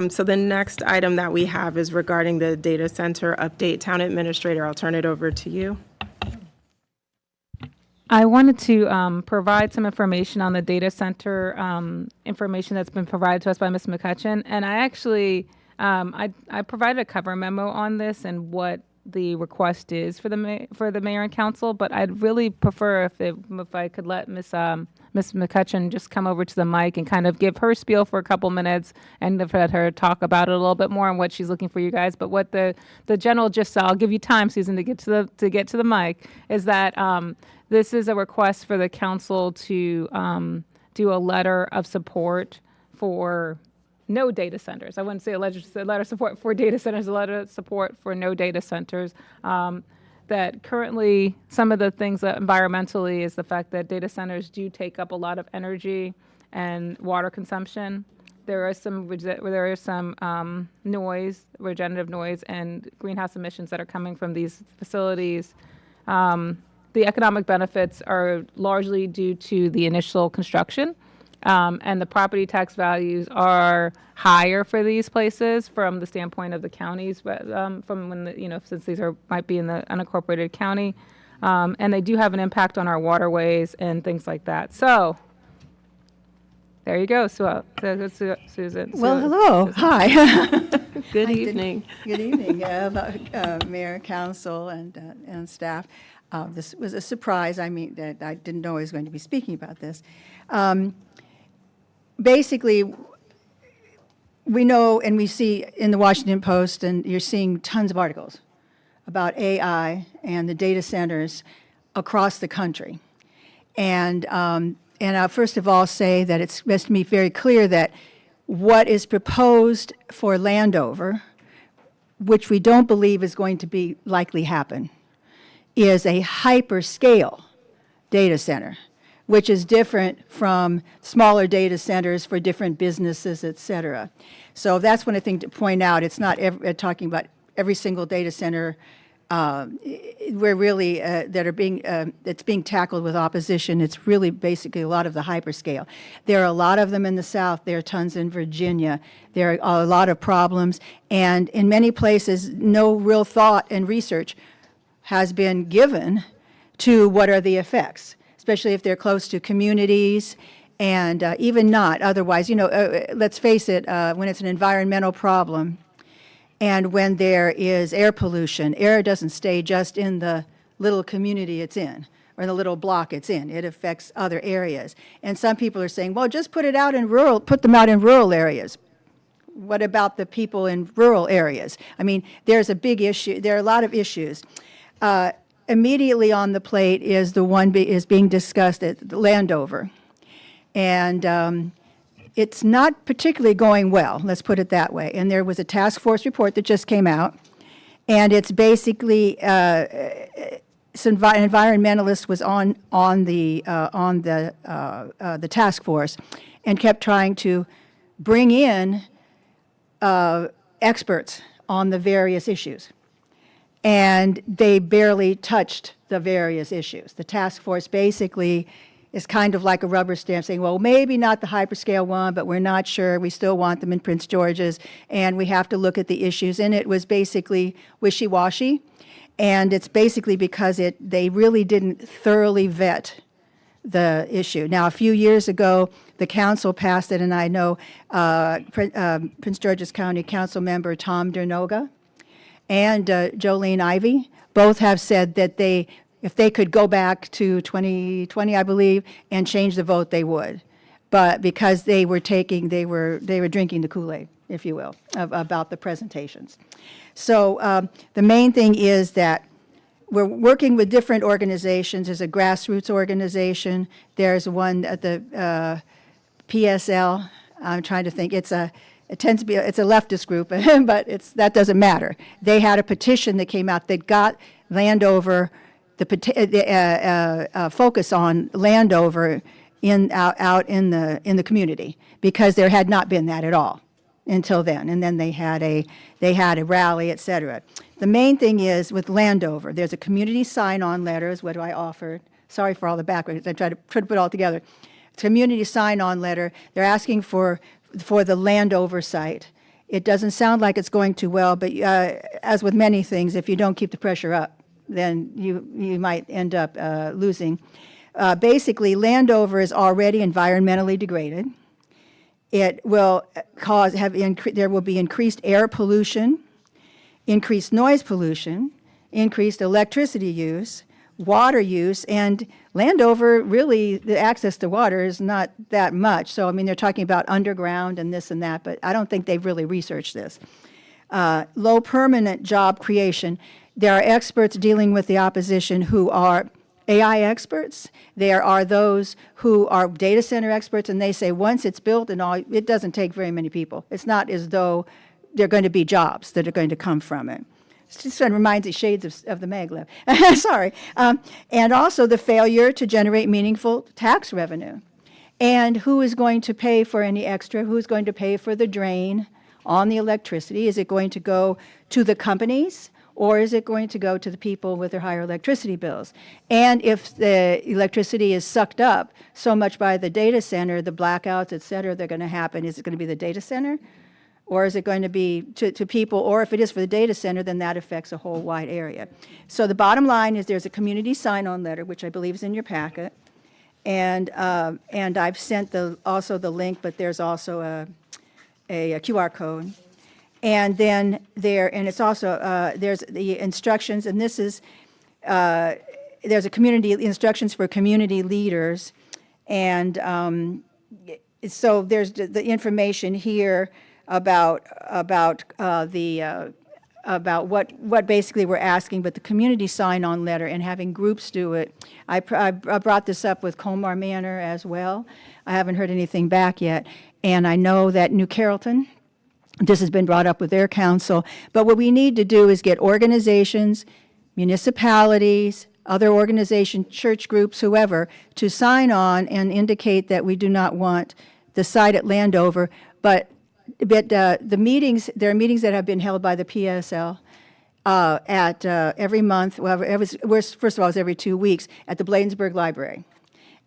So the next item that we have is regarding the data center update. Town Administrator, I'll turn it over to you. I wanted to provide some information on the data center information that's been provided to us by Ms. McCutcheon. And I actually, I provided a cover memo on this and what the request is for the mayor and council, but I'd really prefer if I could let Ms. McCutcheon just come over to the mic and kind of give her spiel for a couple minutes and let her talk about it a little bit more and what she's looking for you guys. But what the general gist, I'll give you time, Susan, to get to the mic, is that this is a request for the council to do a letter of support for no data centers. I wouldn't say a letter of support for data centers, a letter of support for no data centers. That currently, some of the things that environmentally is the fact that data centers do take up a lot of energy and water consumption. There is some noise, regenerative noise, and greenhouse emissions that are coming from these facilities. The economic benefits are largely due to the initial construction, and the property tax values are higher for these places from the standpoint of the counties, from when since these might be in the unincorporated county, and they do have an impact on our waterways and things like that. So there you go, Susan. Well, hello, hi. Good evening. Good evening, Mayor, Council, and staff. This was a surprise. I mean, that I didn't know I was going to be speaking about this. Basically, we know and we see in the Washington Post, and you're seeing tons of articles about AI and the data centers across the country. And I'll first of all say that it's best to be very clear that what is proposed for Landover, which we don't believe is going to be likely happen, is a hyperscale data center, which is different from smaller data centers for different businesses, et cetera. So that's one thing to point out. It's not talking about every single data center where really that's being tackled with opposition. It's really basically a lot of the hyperscale. There are a lot of them in the South. There are tons in Virginia. There are a lot of problems. And in many places, no real thought and research has been given to what are the effects, especially if they're close to communities and even not otherwise. Let's face it, when it's an environmental problem and when there is air pollution, air doesn't stay just in the little community it's in or in the little block it's in. It affects other areas. And some people are saying, well, just put them out in rural areas. What about the people in rural areas? I mean, there's a big issue. There are a lot of issues. Immediately on the plate is the one is being discussed at Landover. And it's not particularly going well, let's put it that way. And there was a task force report that just came out, and it's basically some environmentalist was on the task force and kept trying to bring in experts on the various issues. And they barely touched the various issues. The task force basically is kind of like a rubber stamp saying, well, maybe not the hyperscale one, but we're not sure. We still want them in Prince George's, and we have to look at the issues. And it was basically wishy-washy. And it's basically because they really didn't thoroughly vet the issue. Now, a few years ago, the council passed it, and I know Prince George's County Council member Tom Dernoga and Jolene Ivy both have said that if they could go back to 2020, I believe, and change the vote, they would. But because they were drinking the Kool-Aid, if you will, about the presentations. So the main thing is that we're working with different organizations. There's a grassroots organization. There's one at the PSL. I'm trying to think. It tends to be it's a leftist group, but that doesn't matter. They had a petition that came out that got Landover focus on Landover out in the community, because there had not been that at all until then. And then they had a rally, et cetera. The main thing is with Landover, there's a community sign-on letter, is what I offered. Sorry for all the background. I tried to put it all together. Community sign-on letter. They're asking for the Landover site. It doesn't sound like it's going too well, but as with many things, if you don't keep the pressure up, then you might end up losing. Basically, Landover is already environmentally degraded. It will there will be increased air pollution, increased noise pollution, increased electricity use, water use, and Landover, really, the access to water is not that much. So, I mean, they're talking about underground and this and that, but I don't think they've really researched this. Low permanent job creation. There are experts dealing with the opposition who are AI experts. There are those who are data center experts, and they say once it's built and all, it doesn't take very many people. It's not as though there are going to be jobs that are going to come from it. It just sort of reminds me shades of the maglev. Sorry. And also the failure to generate meaningful tax revenue. And who is going to pay for any extra? Who's going to pay for the drain on the electricity? Is it going to go to the companies, or is it going to go to the people with their higher electricity bills? And if the electricity is sucked up so much by the data center, the blackouts, et cetera, they're going to happen, is it going to be the data center? Or is it going to be to people, or if it is for the data center, then that affects a whole wide area. So the bottom line is there's a community sign-on letter, which I believe is in your packet. And I've sent also the link, but there's also a QR code. And then it's also, there's the instructions, and this is, there's a community, instructions for community leaders. And so there's the information here about what basically we're asking, but the community sign-on letter and having groups do it. I brought this up with Colmar Manor as well. I haven't heard anything back yet. And I know that New Carrollton, this has been brought up with their council. But what we need to do is get organizations, municipalities, other organizations, church groups, whoever, to sign on and indicate that we do not want the site at Landover. But the meetings, there are meetings that have been held by the PSL at every month, well, first of all, it's every 2 weeks, at the Bladensburg Library.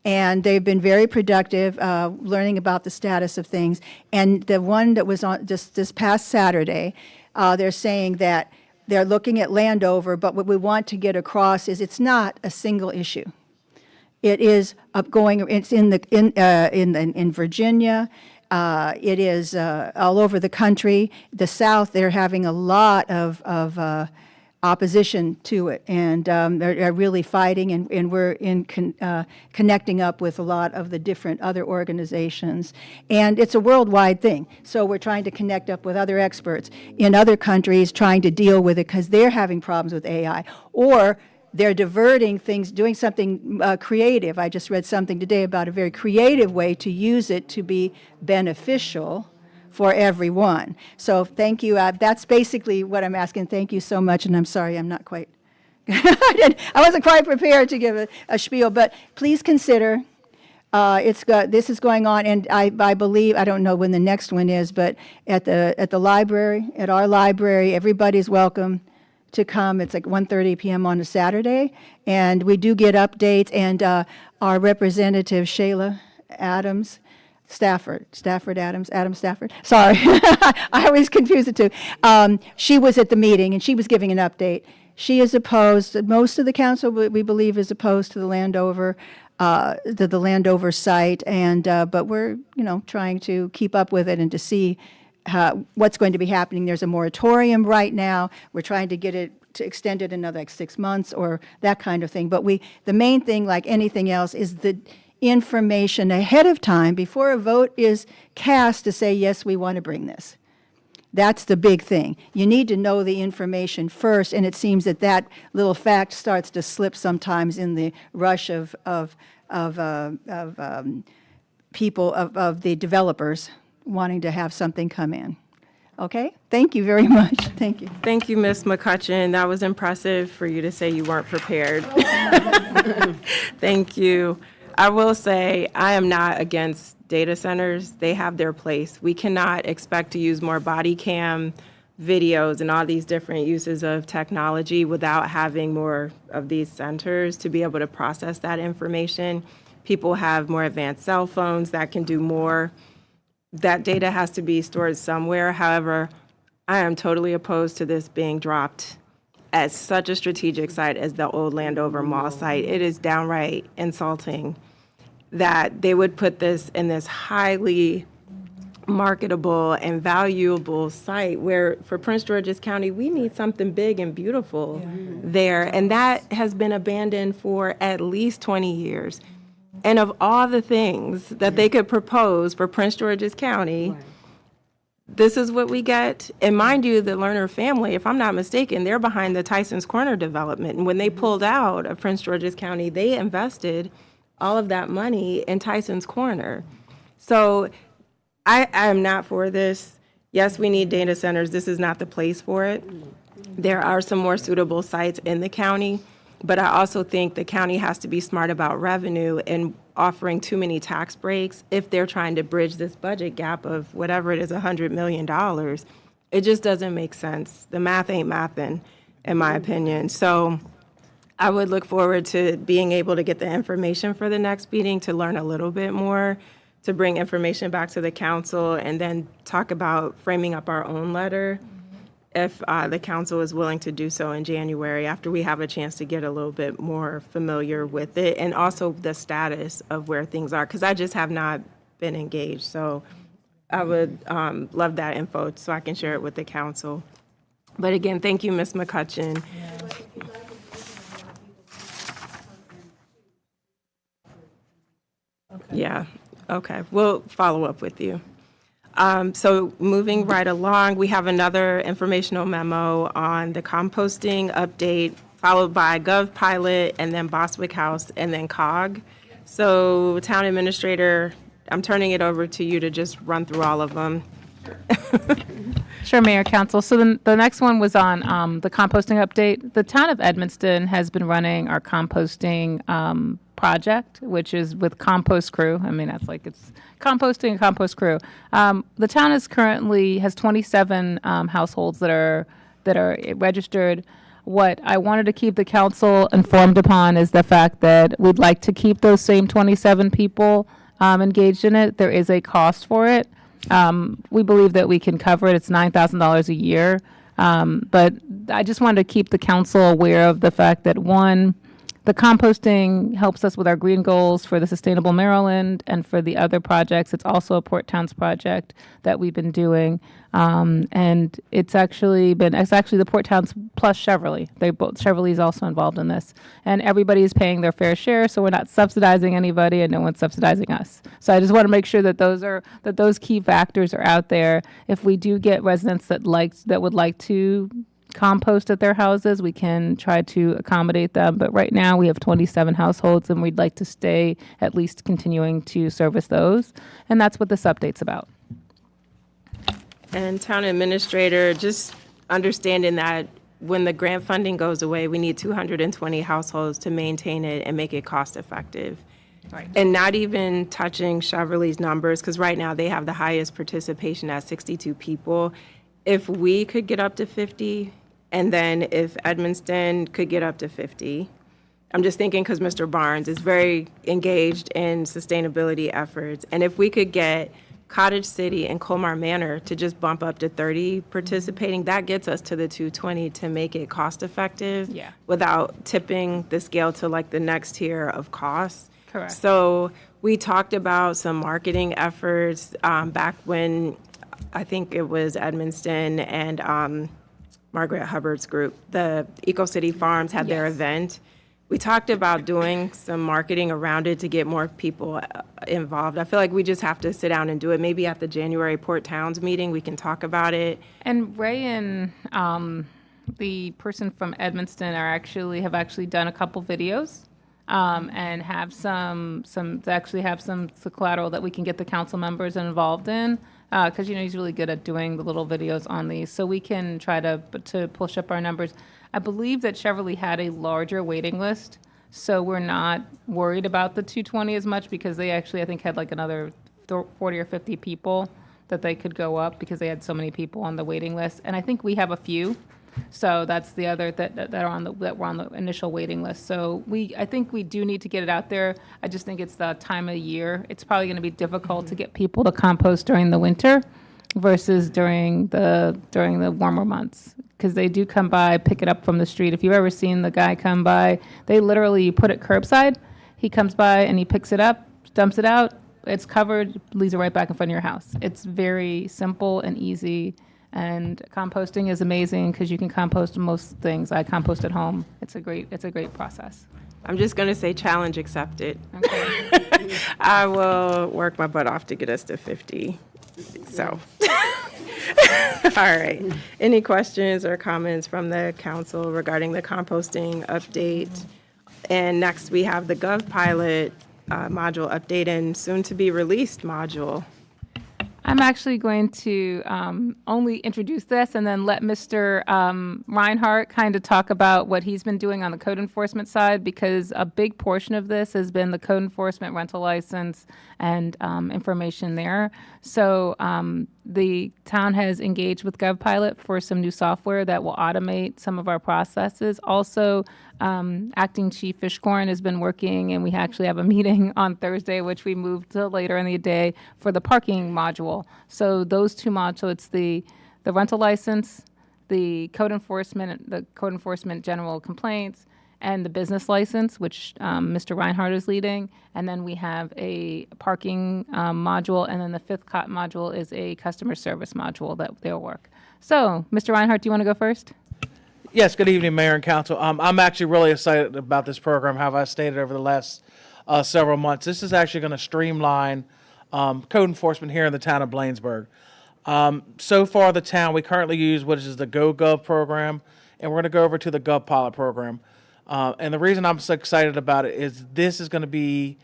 And they've been very productive, learning about the status of things. And the one that was on just this past Saturday, they're saying that they're looking at Landover, but what we want to get across is it's not a single issue. It is it's in Virginia. It is all over the country. The South, they're having a lot of opposition to it, and they're really fighting, and we're connecting up with a lot of the different other organizations. And it's a worldwide thing, so we're trying to connect up with other experts in other countries trying to deal with it because they're having problems with AI, or they're diverting things, doing something creative. I just read something today about a very creative way to use it to be beneficial for everyone. So thank you. That's basically what I'm asking. Thank you so much, and I'm sorry I'm not quite, I wasn't quite prepared to give a spiel, but please consider, this is going on, and I believe, I don't know when the next one is, but at the library, at our library, everybody's welcome to come. It's like 1:30 p.m. on a Saturday, and we do get updates, and our representative, Shayla Adams, Stafford, sorry, I always confuse the two. She was at the meeting, and she was giving an update, She is opposed, most of the council, we believe, is opposed to the Landover, the Landover site, and, but we're, trying to keep up with it and to see what's going to be happening. There's a moratorium right now. We're trying to get it, to extend it another 6 months or that kind of thing. But the main thing, like anything else, is the information ahead of time before a vote is cast to say, yes, we want to bring this. That's the big thing. You need to know the information first, and it seems that that little fact starts to slip sometimes in the rush of people, of the developers wanting to have something come in. Okay? Thank you very much. Thank you. Thank you, Ms. McCutcheon. That was impressive for you to say you weren't prepared. Thank you. I will say I am not against data centers. They have their place. We cannot expect to use more body cam videos and all these different uses of technology without having more of these centers to be able to process that information. People have more advanced cell phones that can do more. That data has to be stored somewhere. However, I am totally opposed to this being dropped at such a strategic site as the old Landover Mall site. It is downright insulting that they would put this in this highly marketable and valuable site where for Prince George's County, we need something big and beautiful there. And that has been abandoned for at least 20 years. And of all the things that they could propose for Prince George's County, this is what we get. And mind you, the Lerner family, if I'm not mistaken, they're behind the Tyson's Corner development. And when they pulled out of Prince George's County, they invested all of that money in Tyson's Corner. So I am not for this. Yes, we need data centers. This is not the place for it. There are some more suitable sites in the county, but I also think the county has to be smart about revenue and offering too many tax breaks if they're trying to bridge this budget gap of whatever it is, $100 million. It just doesn't make sense. The math ain't mathin', in my opinion. So I would look forward to being able to get the information for the next meeting to learn a little bit more, to bring information back to the council, and then talk about framing up our own letter if the council is willing to do so in January after we have a chance to get a little bit more familiar with it and also the status of where things are, because I just have not been engaged. So I would love that info so I can share it with the council. But again, thank you, Ms. McCutcheon. Yeah, okay, we'll follow up with you. So moving right along, we have another informational memo on the composting update, followed by Gov Pilot, and then Boswick House, and then COG. So Town Administrator, I'm turning it over to you to just run through all of them. Sure, Mayor, Council. So the next one was on the composting update. The town of Edmonston has been running our composting project, which is with Compost Crew. I mean, that's like it's composting and Compost Crew. The town is currently has 27 households that are registered. What I wanted to keep the council informed upon is the fact that we'd like to keep those same 27 people engaged in it. There is a cost for it. We believe that we can cover it. It's $9,000 a year. But I just wanted to keep the council aware of the fact that, one, the composting helps us with our green goals for the Sustainable Maryland and for the other projects. It's also a Port Towns project that we've been doing. And it's actually the Port Towns plus Cheverly. Cheverly is also involved in this. And everybody is paying their fair share, so we're not subsidizing anybody and no one's subsidizing us. So I just want to make sure that those key factors are out there. If we do get residents that would like to compost at their houses, we can try to accommodate them. But right now we have 27 households and we'd like to stay at least continuing to service those. And that's what this update's about. And Town Administrator, just understanding that when the grant funding goes away, we need 220 households to maintain it and make it cost effective. Right. And not even touching Cheverly's numbers, because right now they have the highest participation at 62 people. If we could get up to 50, and then if Edmonston could get up to 50, I'm just thinking because Mr. Barnes is very engaged in sustainability efforts. And if we could get Cottage City, and Colmar Manor to just bump up to 30 participating. That gets us to the 220 to make it cost effective. Yeah. Without tipping the scale to like the next tier of costs. Correct. So we talked about some marketing efforts back when I think it was Edmonston and Margaret Hubbard's group, the Eco City Farms had their Yes. event. We talked about doing some marketing around it to get more people involved. I feel like we just have to sit down and do it. Maybe at the January Port Towns meeting, we can talk about it. And Ray and the person from Edmonston have actually done a couple videos and have some collateral that we can get the council members involved in because he's really good at doing the little videos on these. So we can try to push up our numbers. I believe that Chevrolet had a larger waiting list, so we're not worried about the 220 as much because they actually, I think, had like another 40 or 50 people that they could go up because they had so many people on the waiting list. And I think we have a few, so that's the other that were on the initial waiting list. So I think we do need to get it out there. I just think it's the time of year. It's probably going to be difficult to get people to compost during the winter versus during the warmer months because they do come by, pick it up from the street. If you've ever seen the guy come by, they literally put it curbside. He comes by and he picks it up, dumps it out. It's covered, leaves it right back in front of your house. It's very simple and easy. And composting is amazing because you can compost most things. I compost at home. It's a great process. I'm just going to say challenge accepted. Okay. I will work my butt off to get us to 50. So, all right. Any questions or comments from the council regarding the composting update? And next we have the GovPilot module update and soon to be released module. I'm actually going to only introduce this and then let Mr. Reinhardt kind of talk about what he's been doing on the code enforcement side because a big portion of this has been the code enforcement rental license and information there. So the town has engaged with GovPilot for some new software that will automate some of our processes. Also, Acting Chief Fishcorn has been working, and we actually have a meeting on Thursday, which we moved to later in the day for the parking module. So those two modules, it's the rental license, the code enforcement general complaints, and the business license, which Mr. Reinhardt is leading. And then we have a parking module, and then the fifth module is a customer service module that they'll work. So, Mr. Reinhardt, do you want to go first? Yes, good evening, Mayor and Council. I'm actually really excited about this program, how I stated over the last several months. This is actually going to streamline code enforcement here in the town of Bladensburg. So far, the town, we currently use what is the GoGov program, and we're going to go over to the GovPilot program. And the reason I'm so excited about it is we're going to be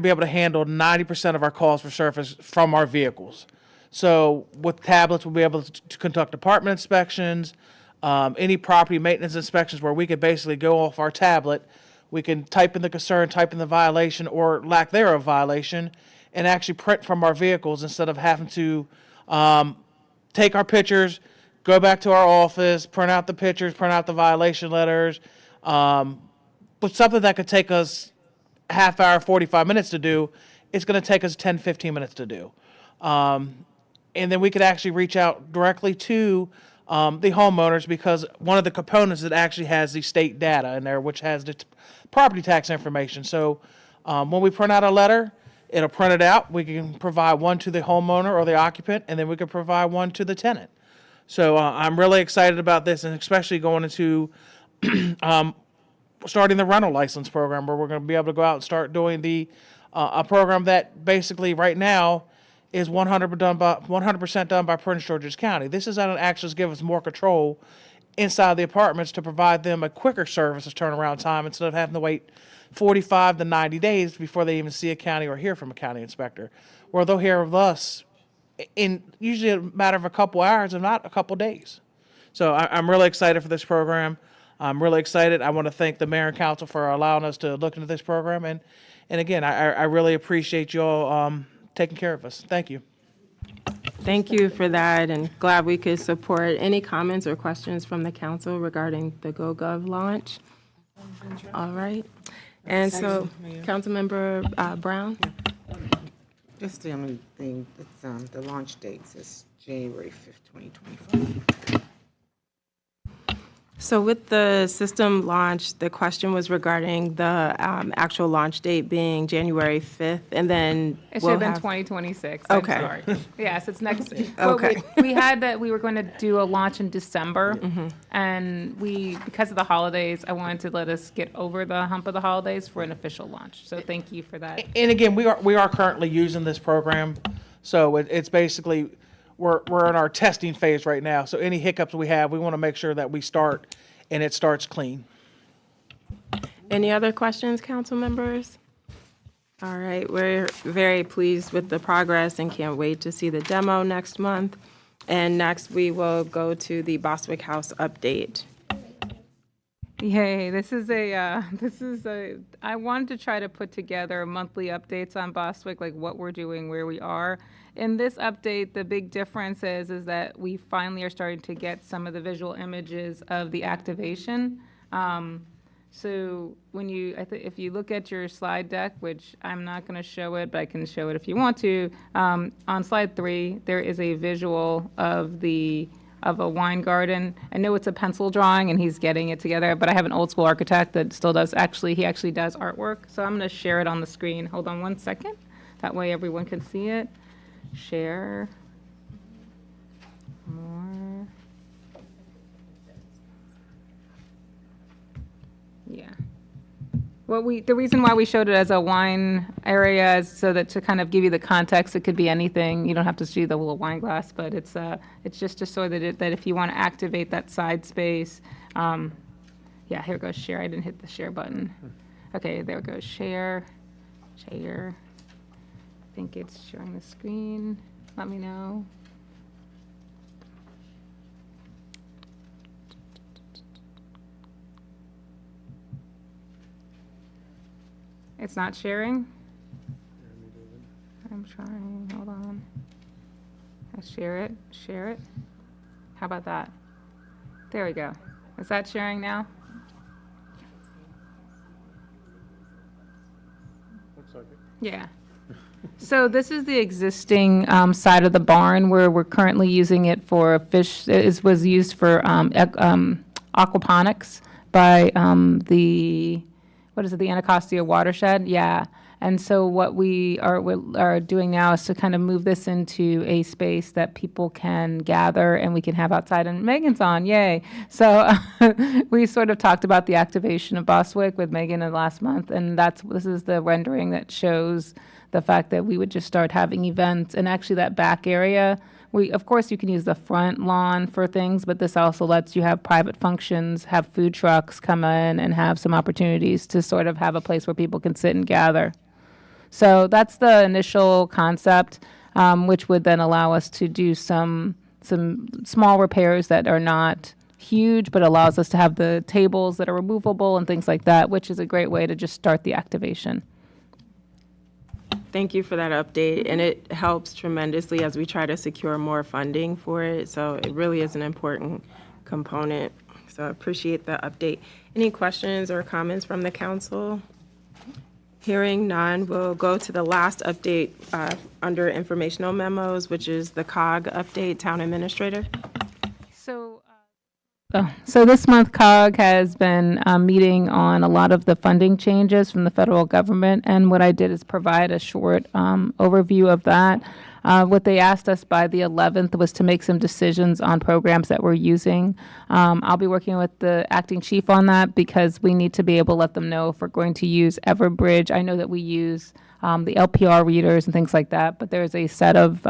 able to handle 90% of our calls for service from our vehicles. So with tablets, we'll be able to conduct apartment inspections, any property maintenance inspections where we could basically go off our tablet. We can type in the concern, type in the violation or lack thereof violation, and actually print from our vehicles instead of having to take our pictures, go back to our office, print out the pictures, print out the violation letters. But something that could take us half hour, 45 minutes to do, it's going to take us 10, 15 minutes to do. And then we could actually reach out directly to the homeowners because one of the components that actually has the state data in there, which has the property tax information. So when we print out a letter, it'll print it out. We can provide one to the homeowner or the occupant, and then we can provide one to the tenant. So I'm really excited about this, and especially going into starting the rental license program, where we're going to be able to go out and start doing a program that basically right now is 100% done by Prince George's County. This is going to actually give us more control inside the apartments to provide them a quicker services turnaround time instead of having to wait 45 to 90 days before they even see a county or hear from a county inspector, where they'll hear of us in usually a matter of a couple hours, if not a couple days. So I'm really excited for this program. I'm really excited. I want to thank the mayor and council for allowing us to look into this program. And again, I really appreciate you all taking care of us. Thank you. Thank you for that, and glad we could support. Any comments or questions from the council regarding the GoGov launch? All right. And so, Councilmember Brown? That's the only thing, it's, the launch date is January 5th, 2025. So with the system launch, the question was regarding the actual launch date being January 5th, and then It should we'll have been have. 2026. Okay. I'm sorry. Yes, it's next. Okay. We had that we were going to do a launch in December, and because of the holidays, I wanted to let us get over the hump of the holidays for an official launch. So thank you for that. And again, we are currently using this program, so it's basically, we're in our testing phase right now. So any hiccups we have, we want to make sure that we start and it starts clean. Any other questions, council members? All right, we're very pleased with the progress and can't wait to see the demo next month. And next, we will go to the Bostwick House update. Yay, I wanted to try to put together monthly updates on Bostwick, like what we're doing, where we are. In this update, the big difference is that we finally are starting to get some of the visual images of the activation. So when if you look at your slide deck, which I'm not going to show it, but I can show it if you want to, on slide 3, there is a visual of a wine garden. I know it's a pencil drawing and he's getting it together, but I have an old school architect that still does, he actually does artwork. So I'm going to share it on the screen. Hold on one second. That way everyone can see it. Share. More. Yeah. The reason why we showed it as a wine area is so that to kind of give you the context, it could be anything. You don't have to see the little wine glass, but it's just to show that if you want to activate that side space, yeah, here goes share. I didn't hit the share button. Okay, there it goes. Share. I think it's sharing the screen. Let me know. It's not sharing? I'm trying, hold on. I share it. How about that? There we go. Is that sharing now? Looks like it. Yeah. So this is the existing side of the barn where we're currently using it for fish. It was used for aquaponics by the Anacostia watershed. Yeah. And so what we are doing now is to kind of move this into a space that people can gather and we can have outside. And Megan's on, yay. So we sort of talked about the activation of Bostwick with Megan in last month, and this is the rendering that shows the fact that we would just start having events. And actually that back area, of course you can use the front lawn for things, but this also lets you have private functions, have food trucks come in and have some opportunities to sort of have a place where people can sit and gather. So that's the initial concept, which would then allow us to do some small repairs that are not huge, but allows us to have the tables that are removable and things like that, which is a great way to just start the activation. Thank you for that update, and it helps tremendously as we try to secure more funding for it. So it really is an important component. So I appreciate the update. Any questions or comments from the council? Hearing none, we'll go to the last update under informational memos, which is the COG update, Town Administrator. So this month, COG has been meeting on a lot of the funding changes from the federal government, and what I did is provide a short overview of that. What they asked us by the 11th was to make some decisions on programs that we're using. I'll be working with the acting chief on that because we need to be able to let them know if we're going to use Everbridge. I know that we use the LPR readers and things like that, but there's a set of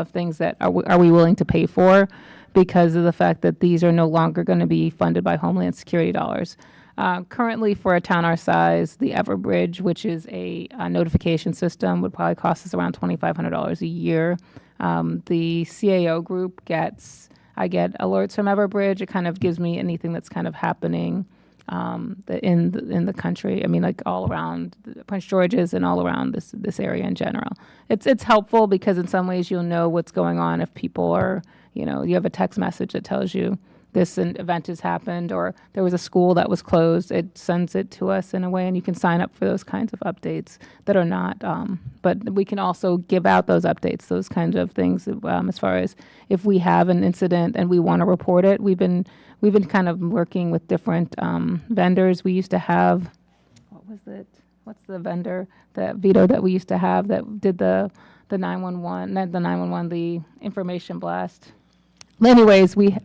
things that are we willing to pay for, because of the fact that these are no longer going to be funded by Homeland Security dollars. Currently, for a town our size, the Everbridge, which is a notification system, would probably cost us around $2,500 a year. The CAO group I get alerts from Everbridge. It kind of gives me anything that's kind of happening in the country. I mean, like all around Prince George's and all around this area in general. It's helpful because in some ways you'll know what's going on if people are, you have a text message that tells you this event has happened, or there was a school that was closed. It sends it to us in a way, and you can sign up for those kinds of updates that are not. But we can also give out those updates, those kinds of things, as far as if we have an incident and we want to report it. We've been kind of working with different vendors. We used to have, what was it? What's the vendor that Vito that we used to have that did the 911, not the 911, the information blast. Anyways, we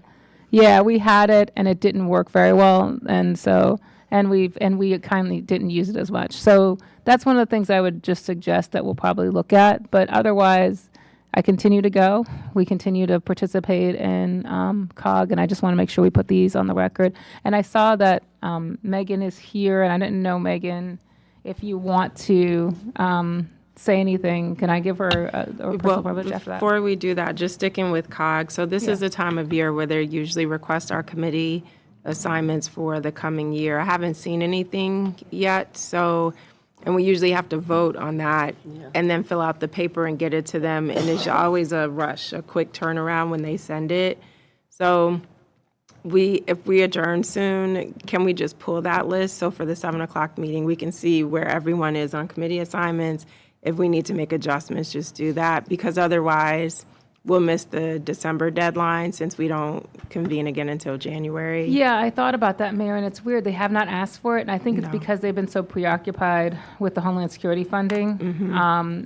had it and it didn't work very well, and we kindly didn't use it as much. So that's one of the things I would just suggest that we'll probably look at. But otherwise, I continue to go. We continue to participate in COG, and I just want to make sure we put these on the record. And I saw that Megan is here, and I didn't know, Megan, if you want to say anything, can I give her a personal privilege after that? Before we do that, just sticking with COG, so this is a time of year where they usually request our committee assignments for the coming year. I haven't seen anything yet, so, and we usually have to vote on that and then fill out the paper and get it to them, and it's always a rush, a quick turnaround when they send it. So if we adjourn soon, can we just pull that list? So for the 7 o'clock meeting, we can see where everyone is on committee assignments. If we need to make adjustments, just do that, because otherwise we'll miss the December deadline since we don't convene again until January. Yeah, I thought about that, Mayor, and it's weird. They have not asked for it, and I think it's because they've been so preoccupied with the Homeland Security funding.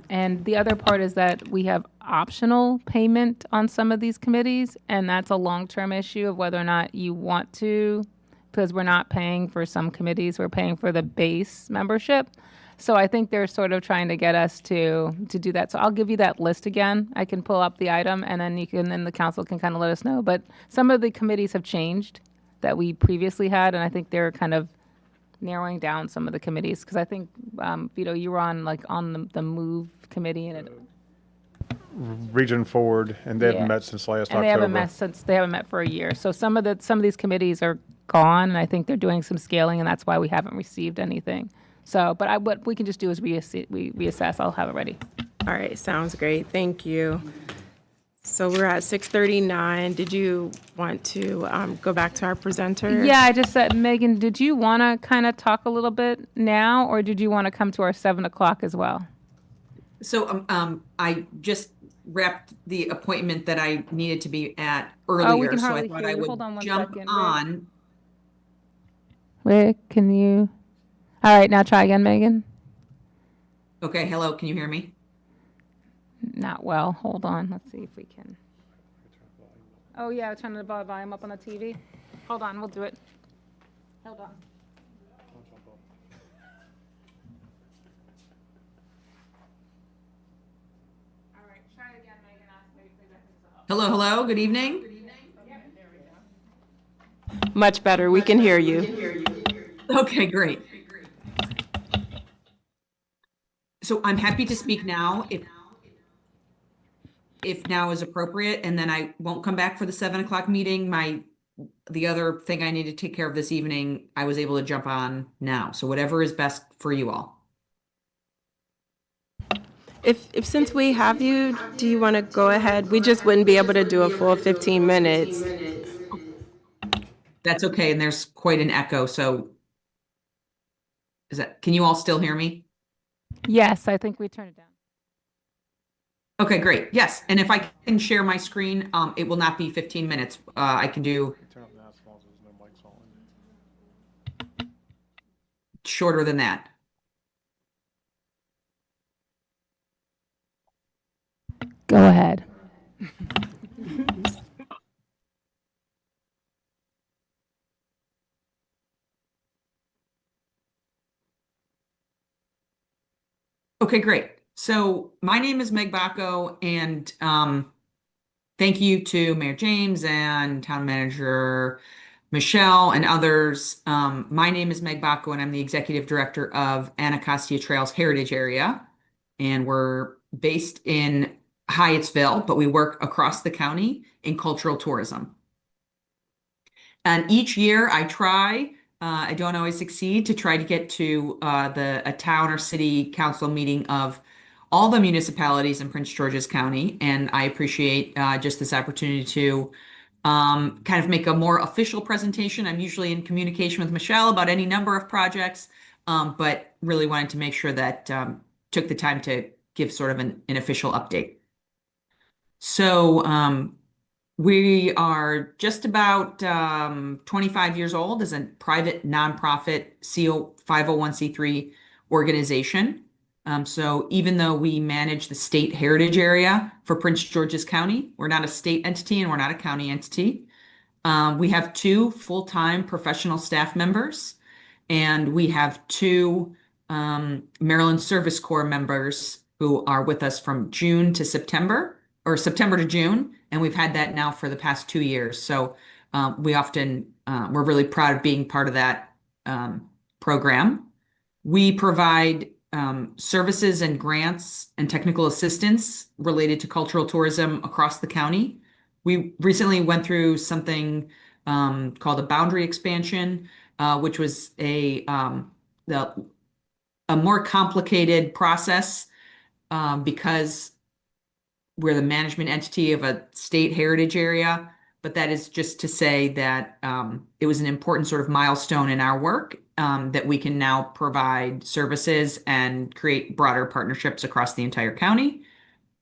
And the other part is that we have optional payment on some of these committees, and that's a long-term issue of whether or not you want to, because we're not paying for some committees, we're paying for the base membership. So I think they're sort of trying to get us to do that. So I'll give you that list again. I can pull up the item, and then the council can kind of let us know. But some of the committees have changed that we previously had, and I think they're kind of narrowing down some of the committees, because I think, Vito, you were on the MOVE committee, and it, Region Forward, and they Yeah. haven't met since last and October. they haven't met for a year. So some of these committees are gone, and I think they're doing some scaling, and that's why we haven't received anything. So, but what we can just do is reassess. I'll have it ready. All right, sounds great. Thank you. So we're at 6:39. Did you want to go back to our presenter? Yeah, I just said, Megan, did you want to kind of talk a little bit now, or did you want to come to our 7 o'clock as well? So I just wrapped the appointment that I needed to be at earlier, can so I hardly thought hear I you. would Hold on one jump second, Rick. on. Rick, can you? All right, now try again, Megan. Okay, hello, can you hear me? Not well. Hold on. Let's see if we can. Oh, yeah, turn the volume up on the TV. Hold on, we'll do it. Hold on. All right, try it again, Megan. Maybe that can help. Hello, good evening. Much better. We can hear you. Okay, great. So I'm happy to speak now if now is appropriate, and then I won't come back for the 7 o'clock meeting. The other thing I need to take care of this evening, I was able to jump on now. So whatever is best for you all. If since we have you, do you want to go ahead? We just wouldn't be able to do a full 15 minutes. That's okay, and there's quite an echo, so can you all still hear me? Yes, I think we turned it down. Okay, great. Yes, and if I can share my screen, it will not be 15 minutes. I can do shorter than that. Go ahead. Okay, great. So my name is Meg Bacco, and thank you to Mayor James and Town Manager Michelle and others. My name is Meg Bacco, and I'm the Executive Director of Anacostia Trails Heritage Area. And we're based in Hyattsville, but we work across the county in cultural tourism. And each year I try, I don't always succeed, to try to get to a town or city council meeting of all the municipalities in Prince George's County. And I appreciate just this opportunity to kind of make a more official presentation. I'm usually in communication with Michelle about any number of projects, but really wanted to make sure that took the time to give sort of an official update. So we are just about 25 years old as a private nonprofit CO 501c3 organization. So even though we manage the state heritage area for Prince George's County, we're not a state entity and we're not a county entity. We have 2 full-time professional staff members, and we have 2 Maryland Service Corps members who are with us from June to September, or September to June, and we've had that now for the past 2 years. So we're really proud of being part of that program. We provide services and grants and technical assistance related to cultural tourism across the county. We recently went through something called a boundary expansion, which was a more complicated process because we're the management entity of a state heritage area. But that is just to say that it was an important sort of milestone in our work that we can now provide services and create broader partnerships across the entire county.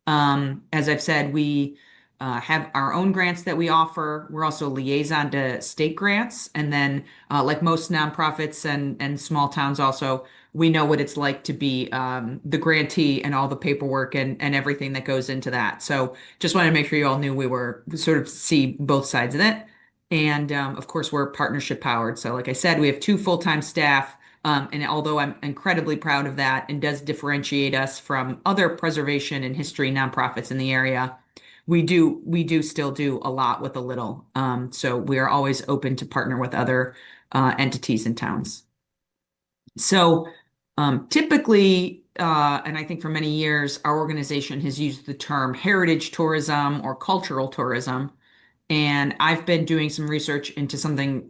As I've said, we have our own grants that we offer. We're also a liaison to state grants. And then like most nonprofits and small towns also, we know what it's like to be the grantee and all the paperwork and everything that goes into that. So just wanted to make sure you all knew we were sort of see both sides of it. And of course, we're partnership powered. So like I said, we have 2 full-time staff. And although I'm incredibly proud of that and does differentiate us from other preservation and history nonprofits in the area, we do still do a lot with a little. So we are always open to partner with other entities and towns. So typically, and I think for many years, our organization has used the term heritage tourism or cultural tourism. And I've been doing some research into something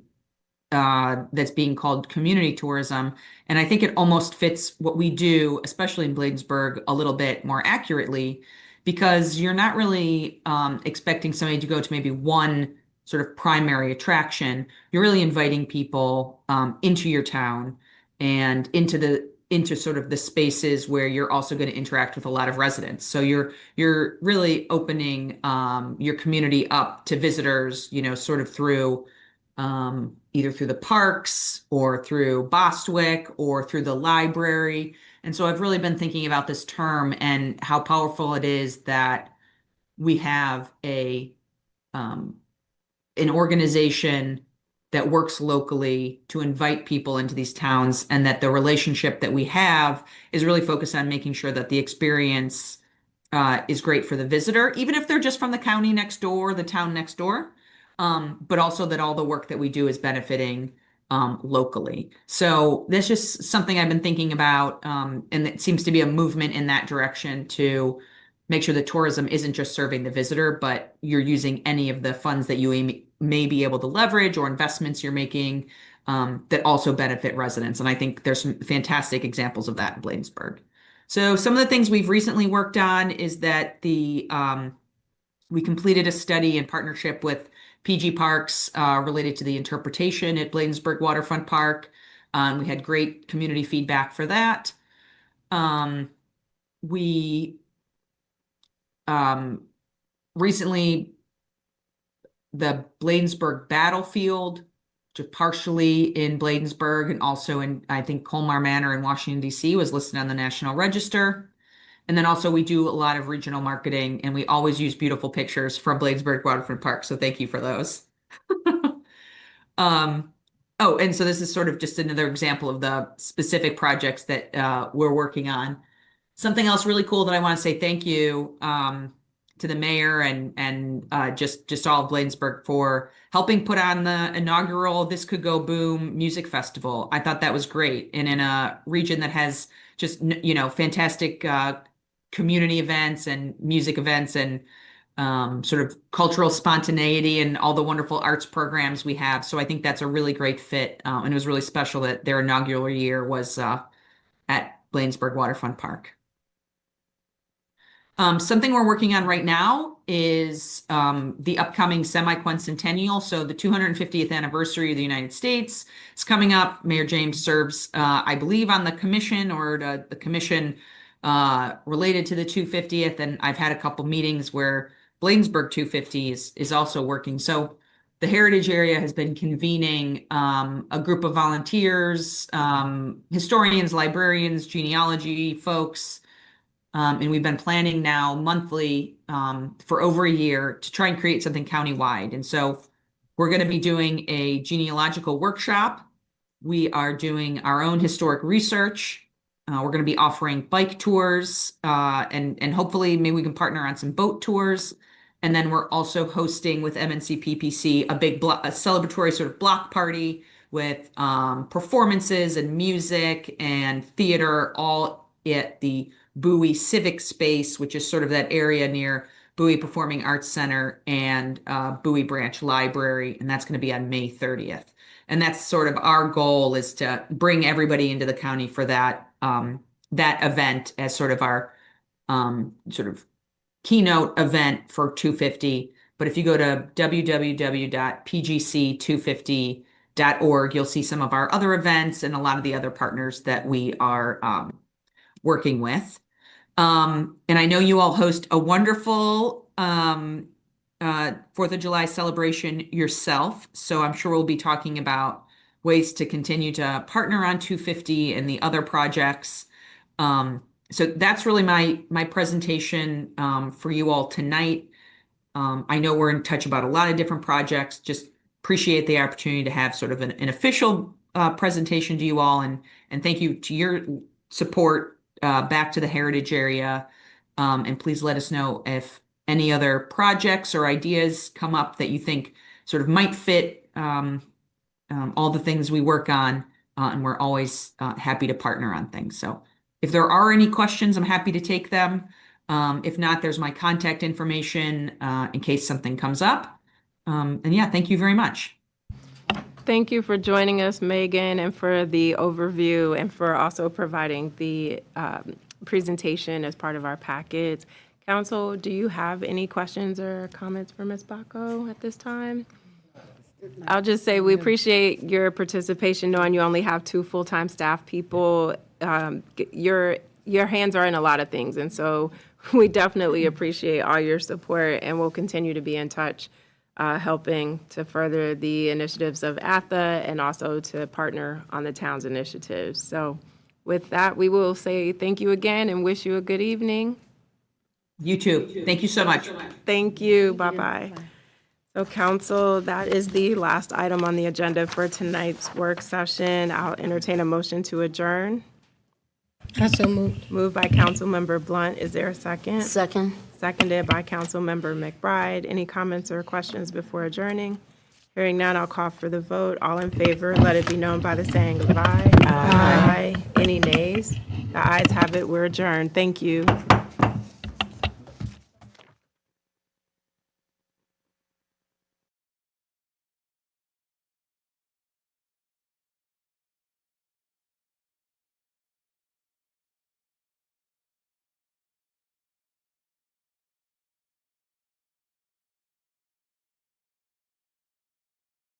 that's being called community tourism. And I think it almost fits what we do, especially in Bladensburg, a little bit more accurately, because you're not really expecting somebody to go to maybe one sort of primary attraction. You're really inviting people into your town and into sort of the spaces where you're also going to interact with a lot of residents. So you're really opening your community up to visitors, sort of through either through the parks or through Bostwick or through the library. And so I've really been thinking about this term and how powerful it is that we have an organization that works locally to invite people into these towns, and that the relationship that we have is really focused on making sure that the experience is great for the visitor, even if they're just from the county next door, the town next door, but also that all the work that we do is benefiting locally. So that's just something I've been thinking about, and it seems to be a movement in that direction to make sure that tourism isn't just serving the visitor, but you're using any of the funds that you may be able to leverage or investments you're making that also benefit residents. And I think there's some fantastic examples of that in Bladensburg. So some of the things we've recently worked on is that we completed a study in partnership with PG Parks related to the interpretation at Bladensburg Waterfront Park. We had great community feedback for that. We recently, the Bladensburg Battlefield, which is partially in Bladensburg and also in, I think, Colmar Manor in Washington, D.C., was listed on the National Register. And then also we do a lot of regional marketing, and we always use beautiful pictures from Bladensburg Waterfront Park. So thank you for those. Oh, and so this is sort of just another example of the specific projects that we're working on. Something else really cool that I want to say thank you to the mayor and just all of Bladensburg for helping put on the inaugural This Could Go Boom music festival. I thought that was great. And in a region that has just, fantastic community events and music events and sort of cultural spontaneity and all the wonderful arts programs we have. So I think that's a really great fit. And it was really special that their inaugural year was at Bladensburg Waterfront Park. Something we're working on right now is the upcoming semi-quincentennial. So the 250th anniversary of the United States is coming up. Mayor James serves, I believe, on the commission or the commission related to the 250th. And I've had a couple meetings where Bladensburg 250 is also working. So the Heritage area has been convening a group of volunteers, historians, librarians, genealogy folks, and we've been planning now monthly for over a year to try and create something countywide. And so we're going to be doing a genealogical workshop. We are doing our own historic research. We're going to be offering bike tours, and hopefully maybe we can partner on some boat tours. And then we're also hosting with MNC PPC a big a celebratory sort of block party with performances and music and theater, all at the Bowie Civic Space, which is sort of that area near Bowie Performing Arts Center and Bowie Branch Library. And that's going to be on May 30th. And that's sort of our goal, is to bring everybody into the county for that that event as sort of our sort of keynote event for 250. But if you go to www.pgc250.org, you'll see some of our other events and a lot of the other partners that we are working with. And I know you all host a wonderful 4th of July celebration yourself. So I'm sure we'll be talking about ways to continue to partner on 250 and the other projects. So that's really my presentation for you all tonight. I know we're in touch about a lot of different projects. Just appreciate the opportunity to have sort of an official presentation to you all, and thank you to your support back to the Heritage area. And please let us know if any other projects or ideas come up that you think sort of might fit all the things we work on. And we're always happy to partner on things. So if there are any questions, I'm happy to take them. If not, there's my contact information in case something comes up. And yeah, thank you very much. Thank you for joining us, Megan, and for the overview and for also providing the presentation as part of our package. Council, do you have any questions or comments for Ms. Bacco at this time? I'll just say we appreciate your participation, knowing you only have 2 full-time staff people. Your hands are in a lot of things, and so we definitely appreciate all your support, and we'll continue to be in touch, helping to further the initiatives of ATHA and also to partner on the town's initiatives. So with that, we will say thank you again and wish you a good evening. You too. Thank you so much. Thank you. Bye-bye. So council, that is the last item on the agenda for tonight's work session. I'll entertain a motion to adjourn. Also moved. Moved by Councilmember Blunt. Is there a second? Second. Seconded by Councilmember McBride. Any comments or questions before adjourning? Hearing none, I'll call for the vote. All in favor, let it be known by the saying of aye. Aye. Any nays? The ayes have it. We're adjourned. Thank you.